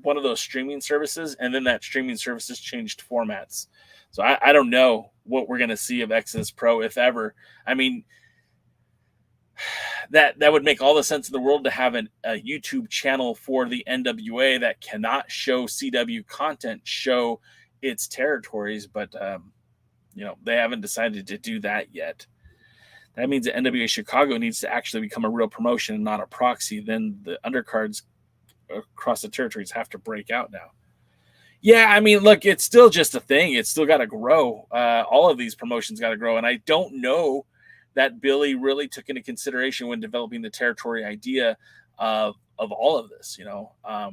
one of those streaming services, and then that streaming services changed formats. So I don't know what we're going to see of Exodus Pro, if ever. I mean, that would make all the sense in the world to have a YouTube channel for the NWA that cannot show CW content, show its territories, but they haven't decided to do that yet. That means that NWA Chicago needs to actually become a real promotion and not a proxy. Then the undercards across the territories have to break out now. Yeah, I mean, look, it's still just a thing. It's still got to grow. All of these promotions got to grow. And I don't know that Billy really took into consideration when developing the territory idea of all of this. I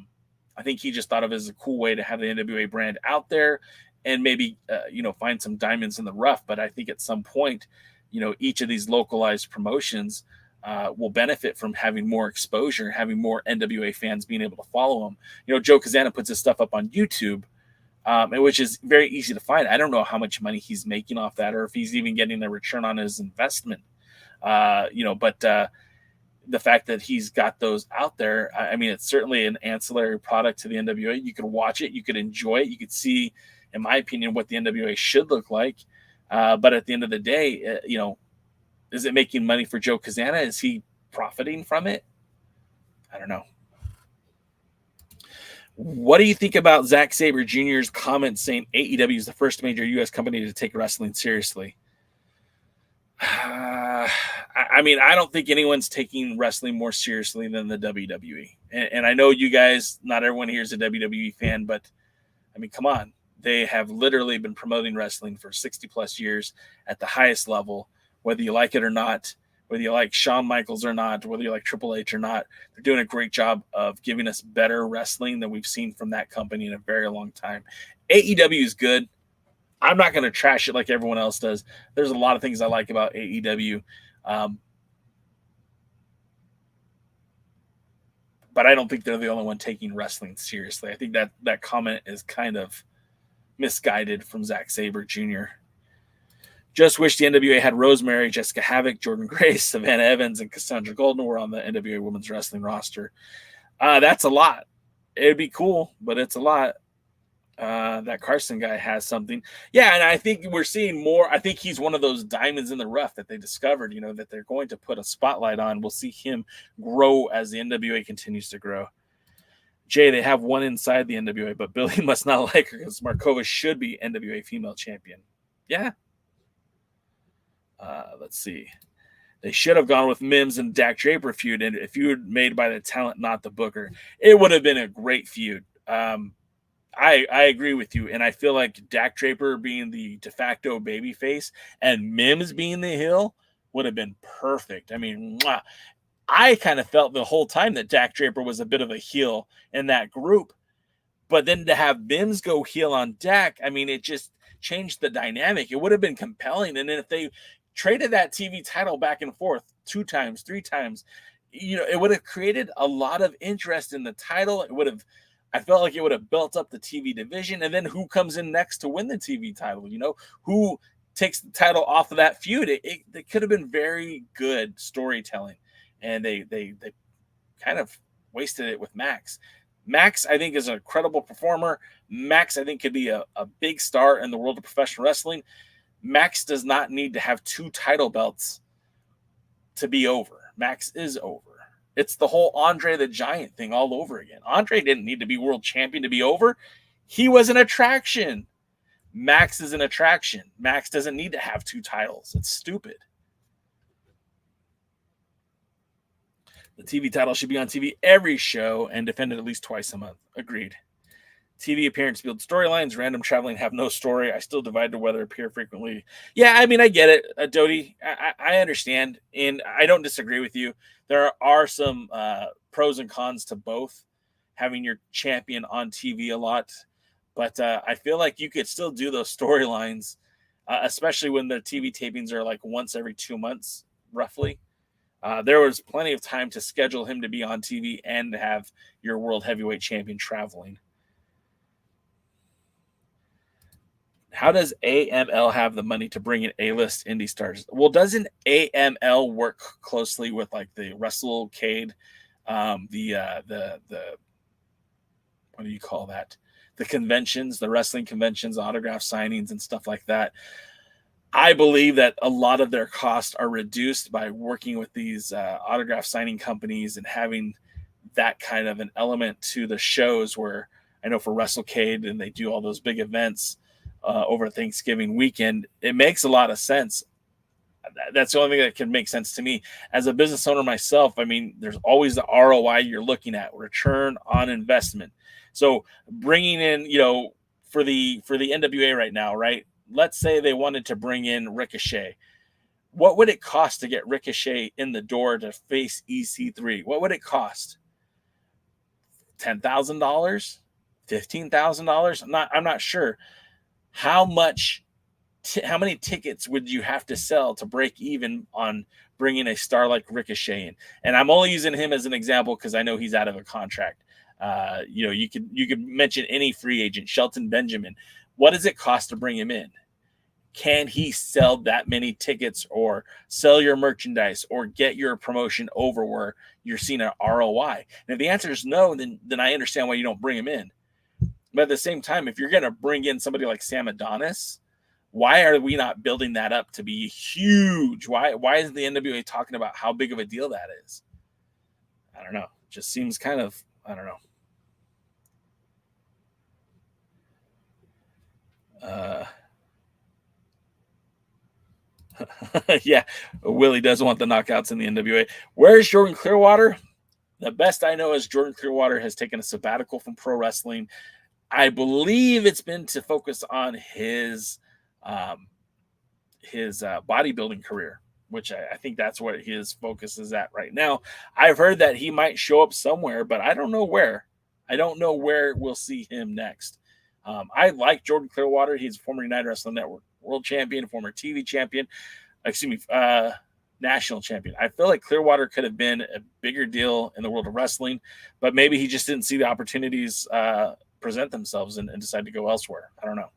think he just thought of it as a cool way to have the NWA brand out there and maybe, find some diamonds in the rough. But I think at some point, each of these localized promotions will benefit from having more exposure, having more NWA fans being able to follow them. Joe Kazana puts his stuff up on YouTube, which is very easy to find. I don't know how much money he's making off that or if he's even getting a return on his investment. But the fact that he's got those out there, I mean, it's certainly an ancillary product to the NWA. You could watch it, you could enjoy it, you could see, in my opinion, what the NWA should look like. But at the end of the day, is it making money for Joe Kazana? Is he profiting from it? I don't know. What do you think about Zack Sabre Jr.'s comment saying AEW is the first major U.S. company to take wrestling seriously? I mean, I don't think anyone's taking wrestling more seriously than the WWE. And I know you guys, not everyone here is a WWE fan, but I mean, come on. They have literally been promoting wrestling for 60 plus years at the highest level, whether you like it or not, whether you like Shawn Michaels or not, whether you like Triple H or not. They're doing a great job of giving us better wrestling than we've seen from that company in a very long time. AEW is good. I'm not going to trash it like everyone else does. There's a lot of things I like about AEW. But I don't think they're the only one taking wrestling seriously. I think that comment is kind of misguided from Zack Sabre Jr. Just wish the NWA had Rosemary, Jessica Havoc, Jordan Grace, Savannah Evans, and Cassandra Golden were on the NWA Women's Wrestling roster. That's a lot. It'd be cool, but it's a lot. That Carson guy has something. Yeah, and I think we're seeing more. I think he's one of those diamonds in the rough that they discovered, that they're going to put a spotlight on. We'll see him grow as the NWA continues to grow. Jay, they have one inside the NWA, but Billy must not like her because Markova should be NWA female champion. Yeah. Let's see. They should have gone with Mims and Dak Draper feud, and a feud made by the talent, not the booker. It would have been a great feud. I agree with you, and I feel like Dak Draper being the de facto babyface and Mims being the heel would have been perfect. I mean, I kind of felt the whole time that Dak Draper was a bit of a heel in that group, but then to have Mims go heel on Dak, I mean, it just changed the dynamic. It would have been compelling, and then if they traded that TV title back and forth 2 times, 3 times, it would have created a lot of interest in the title. I felt like it would have built up the TV division, and then who comes in next to win the TV title? Who takes the title off of that feud? It could have been very good storytelling, and they kind of wasted it with Max. Max, I think, is a credible performer. Max, I think, could be a big star in the world of professional wrestling. Max does not need to have 2 title belts to be over. Max is over. It's the whole Andre the Giant thing all over again. Andre didn't need to be world champion to be over. He was an attraction. Max is an attraction. Max doesn't need to have 2 titles. It's stupid. The TV title should be on TV every show and defended at least twice a month. Agreed. TV appearance build storylines. Random traveling have no story. I still divide to whether appear frequently. Yeah, I mean, I get it, Dodie. I understand, and I don't disagree with you. There are some pros and cons to both having your champion on TV a lot, but I feel like you could still do those storylines, especially when the TV tapings are like once every 2 months, roughly. There was plenty of time to schedule him to be on TV and to have your world heavyweight champion traveling. How does AML have the money to bring in A-list indie stars? Well, doesn't AML work closely with like the Wrestlecade, the what do you call that? The conventions, the wrestling conventions, autograph signings, and stuff like that. I believe that a lot of their costs are reduced by working with these autograph signing companies and having that kind of an element to the shows. Where I know for Wrestlecade, and they do all those big events over Thanksgiving weekend, it makes a lot of sense. That's the only thing that can make sense to me as a business owner myself. I mean, there's always the ROI you're looking at, return on investment. So bringing in, for the NWA right now, right? Let's say they wanted to bring in Ricochet. What would it cost to get Ricochet in the door to face EC3? What would it cost? $10,000? $15,000? I'm not sure. How many tickets would you have to sell to break even on bringing a star like Ricochet in? And I'm only using him as an example because I know he's out of a contract. You could mention any free agent, Shelton Benjamin. What does it cost to bring him in? Can he sell that many tickets or sell your merchandise or get your promotion over where you're seeing an ROI? And if the answer is no, then I understand why you don't bring him in. But at the same time, if you're going to bring in somebody like Sam Adonis, why are we not building that up to be huge? Why isn't the NWA talking about how big of a deal that is? I don't know. It just seems kind of, I don't know. Yeah, Willie does want the knockouts in the NWA. Where's Jordan Clearwater? The best I know is Jordan Clearwater has taken a sabbatical from pro wrestling. I believe it's been to focus on his bodybuilding career, which I think that's what his focus is at right now. I've heard that he might show up somewhere, but I don't know where. I don't know where we'll see him next. I like Jordan Clearwater. He's a former United Wrestling Network world champion, former TV champion, national champion. I feel like Clearwater could have been a bigger deal in the world of wrestling, but maybe he just didn't see the opportunities present themselves and decided to go elsewhere. I don't know.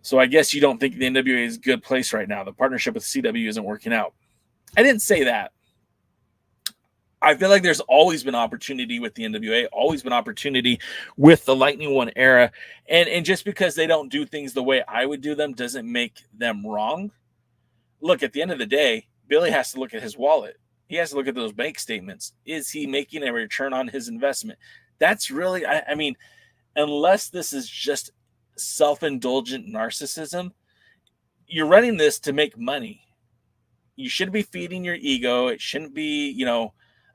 So I guess you don't think the NWA is a good place right now. The partnership with CW isn't working out. I didn't say that. I feel like there's always been opportunity with the NWA, always been opportunity with the Lightning One era. And just because they don't do things the way I would do them doesn't make them wrong. Look, at the end of the day, Billy has to look at his wallet. He has to look at those bank statements. Is he making a return on his investment? That's really, I mean, unless this is just self-indulgent narcissism, you're running this to make money. You shouldn't be feeding your ego. It shouldn't be,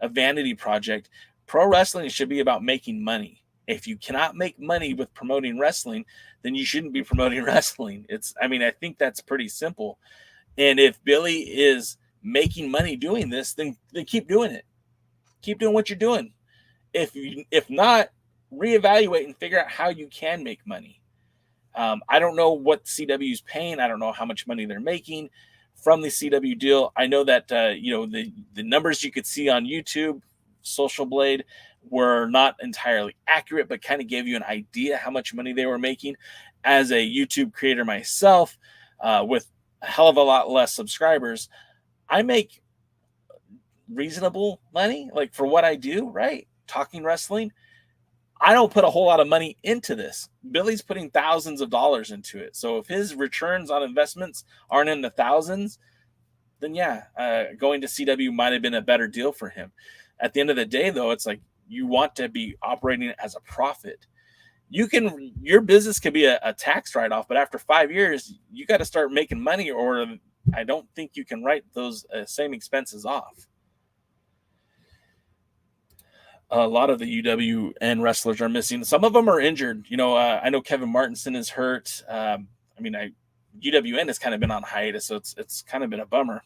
a vanity project. Pro wrestling should be about making money. If you cannot make money with promoting wrestling, then you shouldn't be promoting wrestling. I think that's pretty simple. And if Billy is making money doing this, then keep doing it. Keep doing what you're doing. If not, reevaluate and figure out how you can make money. I don't know what CW is paying. I don't know how much money they're making from the CW deal. I know that the numbers you could see on YouTube, Social Blade, were not entirely accurate, but kind of gave you an idea how much money they were making. As a YouTube creator myself, with a hell of a lot less subscribers, I make reasonable money, like for what I do, right? Talking wrestling. I don't put a whole lot of money into this. Billy's putting thousands of dollars into it. So if his returns on investments aren't in the thousands, then going to CW might have been a better deal for him. At the end of the day, though, it's like you want to be operating as a profit. Your business could be a tax write-off, but after 5 years, you got to start making money, or I don't think you can write those same expenses off. A lot of the UWN wrestlers are missing. Some of them are injured. I know Kevin Martinson is hurt. UWN has kind of been on hiatus, so it's kind of been a bummer.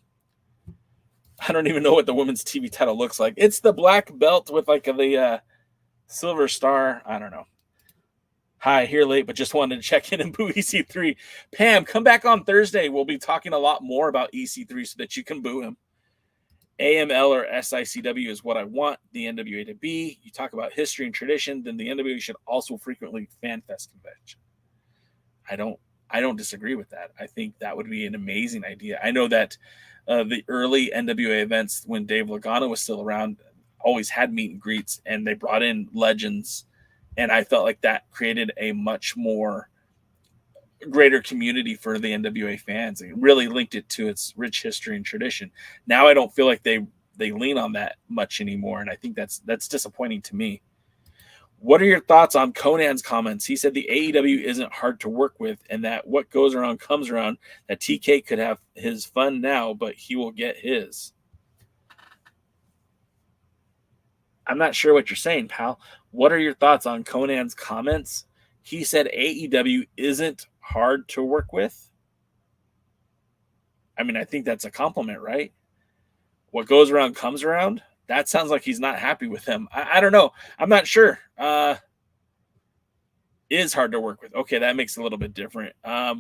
I don't even know what the women's TV title looks like. It's the black belt with like the silver star. I don't know. Hi, here late, but just wanted to check in and boo EC3. Pam, come back on Thursday. We'll be talking a lot more about EC3 so that you can boo him. AML or SICW is what I want the NWA to be. You talk about history and tradition, then the NWA should also frequently FanFest convention. I don't disagree with that. I think that would be an amazing idea. I know that the early NWA events, when Dave Lagana was still around, always had meet and greets, and they brought in legends, and I felt like that created a much more greater community for the NWA fans. It really linked it to its rich history and tradition. Now I don't feel like they lean on that much anymore, and I think that's disappointing to me. What are your thoughts on Conan's comments? He said the AEW isn't hard to work with, and that what goes around comes around, that TK could have his fun now, but he will get his. I'm not sure what you're saying, pal. What are your thoughts on Conan's comments? He said AEW isn't hard to work with. I think that's a compliment, right? What goes around comes around. That sounds like he's not happy with him. I don't know. I'm not sure. Is hard to work with. Okay, that makes it a little bit different. I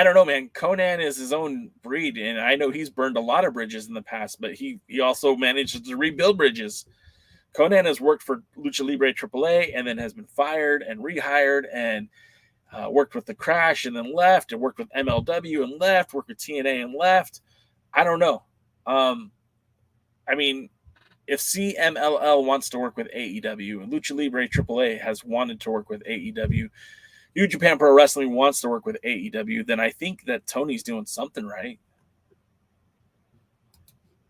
don't know, man. Conan is his own breed, and I know he's burned a lot of bridges in the past, but he also manages to rebuild bridges. Conan has worked for Lucha Libre AAA and then has been fired and rehired and worked with The Crash and then left, and worked with MLW and left, worked with TNA and left. I don't know. If CMLL wants to work with AEW and Lucha Libre AAA has wanted to work with AEW, New Japan Pro Wrestling wants to work with AEW, then I think that Tony's doing something right.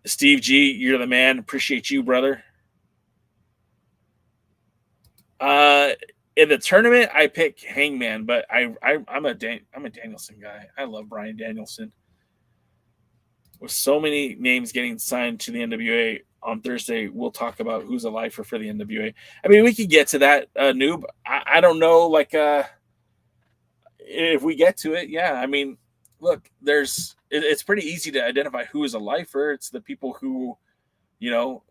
Steve G, you're the man. Appreciate you, brother. In the tournament, I pick Hangman, but I'm a Danielson guy. I love Bryan Danielson. With so many names getting signed to the NWA on Thursday, we'll talk about who's a lifer for the NWA. I mean, we could get to that, Noob. I don't know, like, if we get to it, yeah. I mean, look, it's pretty easy to identify who is a lifer. It's the people who, you know,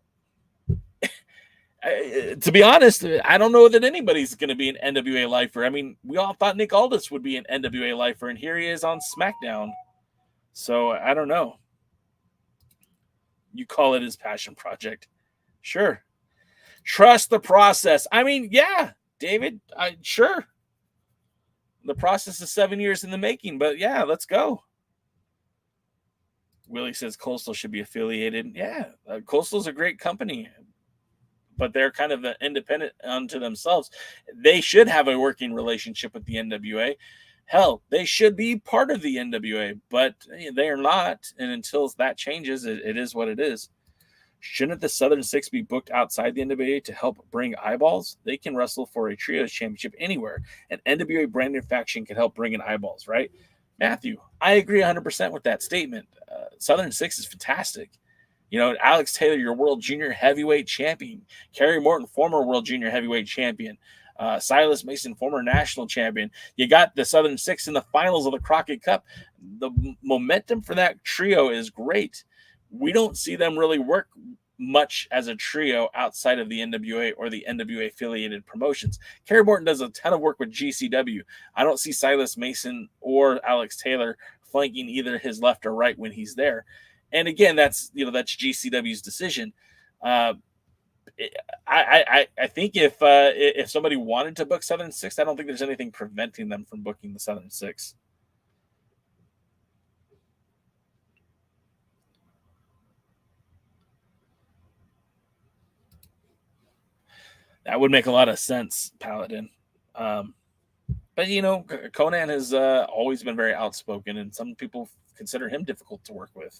to be honest, I don't know that anybody's going to be an NWA lifer. I mean, we all thought Nick Aldis would be an NWA lifer, and here he is on SmackDown. So I don't know. You call it his passion project. Sure. Trust the process. I mean, yeah, David, sure. The process is 7 years in the making, but yeah, let's go. Willie says Coastal should be affiliated. Yeah, Coastal's a great company, but they're kind of independent unto themselves. They should have a working relationship with the NWA. Hell, they should be part of the NWA, but they are not. And until that changes, it is what it is. Shouldn't the Southern Six be booked outside the NWA to help bring eyeballs? They can wrestle for a trios championship anywhere. An NWA branded faction can help bring in eyeballs, right? Matthew, I agree 100% with that statement. Southern Six is fantastic. You know, Alex Taylor, your world junior heavyweight champion. Kerry Morton, former world junior heavyweight champion. Silas Mason, former national champion. You got the Southern Six in the finals of the Crockett Cup. The momentum for that trio is great. We don't see them really work much as a trio outside of the NWA or the NWA affiliated promotions. Kerry Morton does a ton of work with GCW. I don't see Silas Mason or Alex Taylor flanking either his left or right when he's there. And again, that's GCW's decision. I think if somebody wanted to book Southern Six, I don't think there's anything preventing them from booking the Southern Six. That would make a lot of sense, Paladin. But, you know, Conan has always been very outspoken, and some people consider him difficult to work with.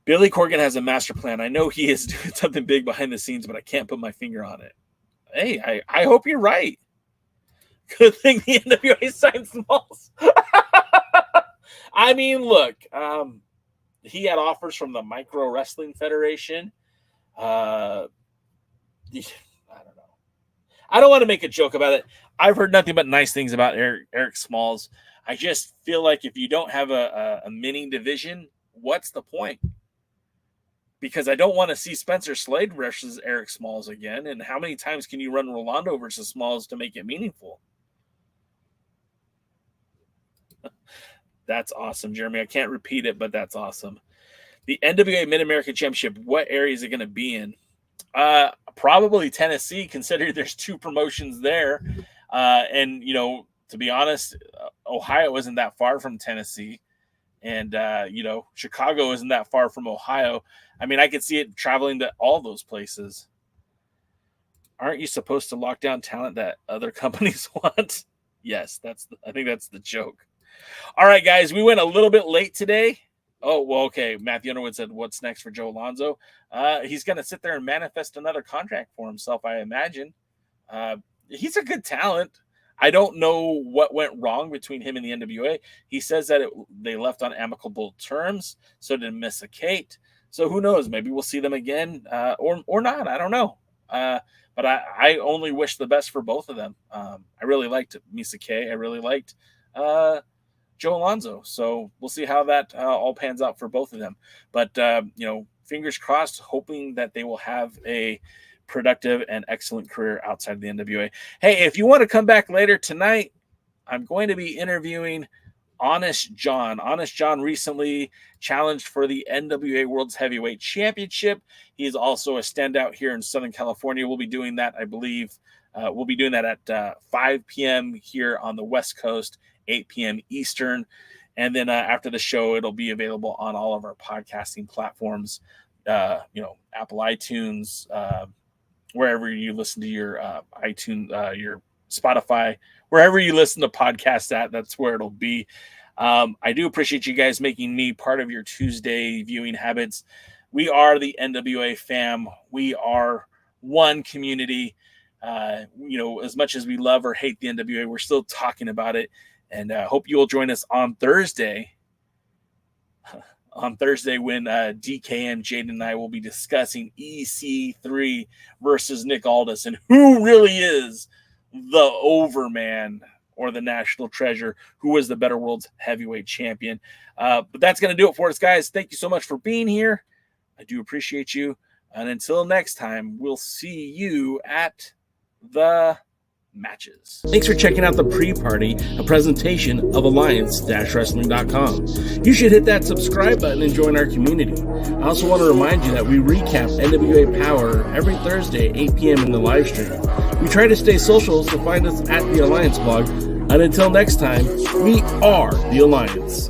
Billy Corgan has a master plan. I know he is doing something big behind the scenes, but I can't put my finger on it. Hey, I hope you're right. Good thing the NWA signed Smalls. I mean, look, he had offers from the Micro Wrestling Federation. I don't know. I don't want to make a joke about it. I've heard nothing but nice things about Eric Smalls. I just feel like if you don't have a mini division, what's the point? Because I don't want to see Spencer Slade versus Eric Smalls again. And how many times can you run Rolando versus Smalls to make it meaningful? That's awesome, Jeremy. I can't repeat it, but that's awesome. The NWA Mid-America Championship, what area is it going to be in? Probably Tennessee, considering there's two promotions there. And, you know, to be honest, Ohio isn't that far from Tennessee. And, you know, Chicago isn't that far from Ohio. I mean, I could see it traveling to all those places. Aren't you supposed to lock down talent that other companies want? Yes, I think that's the joke. All right, guys, we went a little bit late today. Oh, well, okay. Matthew Underwood said, what's next for Joe Alonzo? He's going to sit there and manifest another contract for himself, I imagine. He's a good talent. I don't know what went wrong between him and the NWA. He says that they left on amicable terms, so did Missa Kate. So who knows? Maybe we'll see them again or not. I don't know. But I only wish the best for both of them. I really liked Missa Kate. I really liked Joe Alonzo. So we'll see how that all pans out for both of them. But, you know, fingers crossed, hoping that they will have a productive and excellent career outside of the NWA. Hey, if you want to come back later tonight, I'm going to be interviewing Honest John. Honest John recently challenged for the NWA Worlds Heavyweight Championship. He is also a standout here in Southern California. We'll be doing that, I believe. We'll be doing that at 5 p.m. here on the West Coast, 8 p.m. Eastern. And then after the show, it'll be available on all of our podcasting platforms, you know, Apple iTunes, wherever you listen to your iTunes, your Spotify, wherever you listen to podcasts at, that's where it'll be. I do appreciate you guys making me part of your Tuesday viewing habits. We are the NWA fam. We are one community. As much as we love or hate the NWA, we're still talking about it. And hope you will join us on Thursday. On Thursday, when DKM, Jaden, and I will be discussing EC3 versus Nick Aldis and who really is the overman or the national treasure, who was the better world's heavyweight champion. But that's going to do it for us, guys. Thank you so much for being here. I do appreciate you. And until next time, we'll see you at the matches. Thanks for checking out the pre-party, a presentation of Alliance-Wrestling.com. You should hit that subscribe button and join our community. I also want to remind you that we recap NWA Power every Thursday at 8 p.m. in the live stream. We try to stay social, so find us at the Alliance blog. And until next time, we are the Alliance.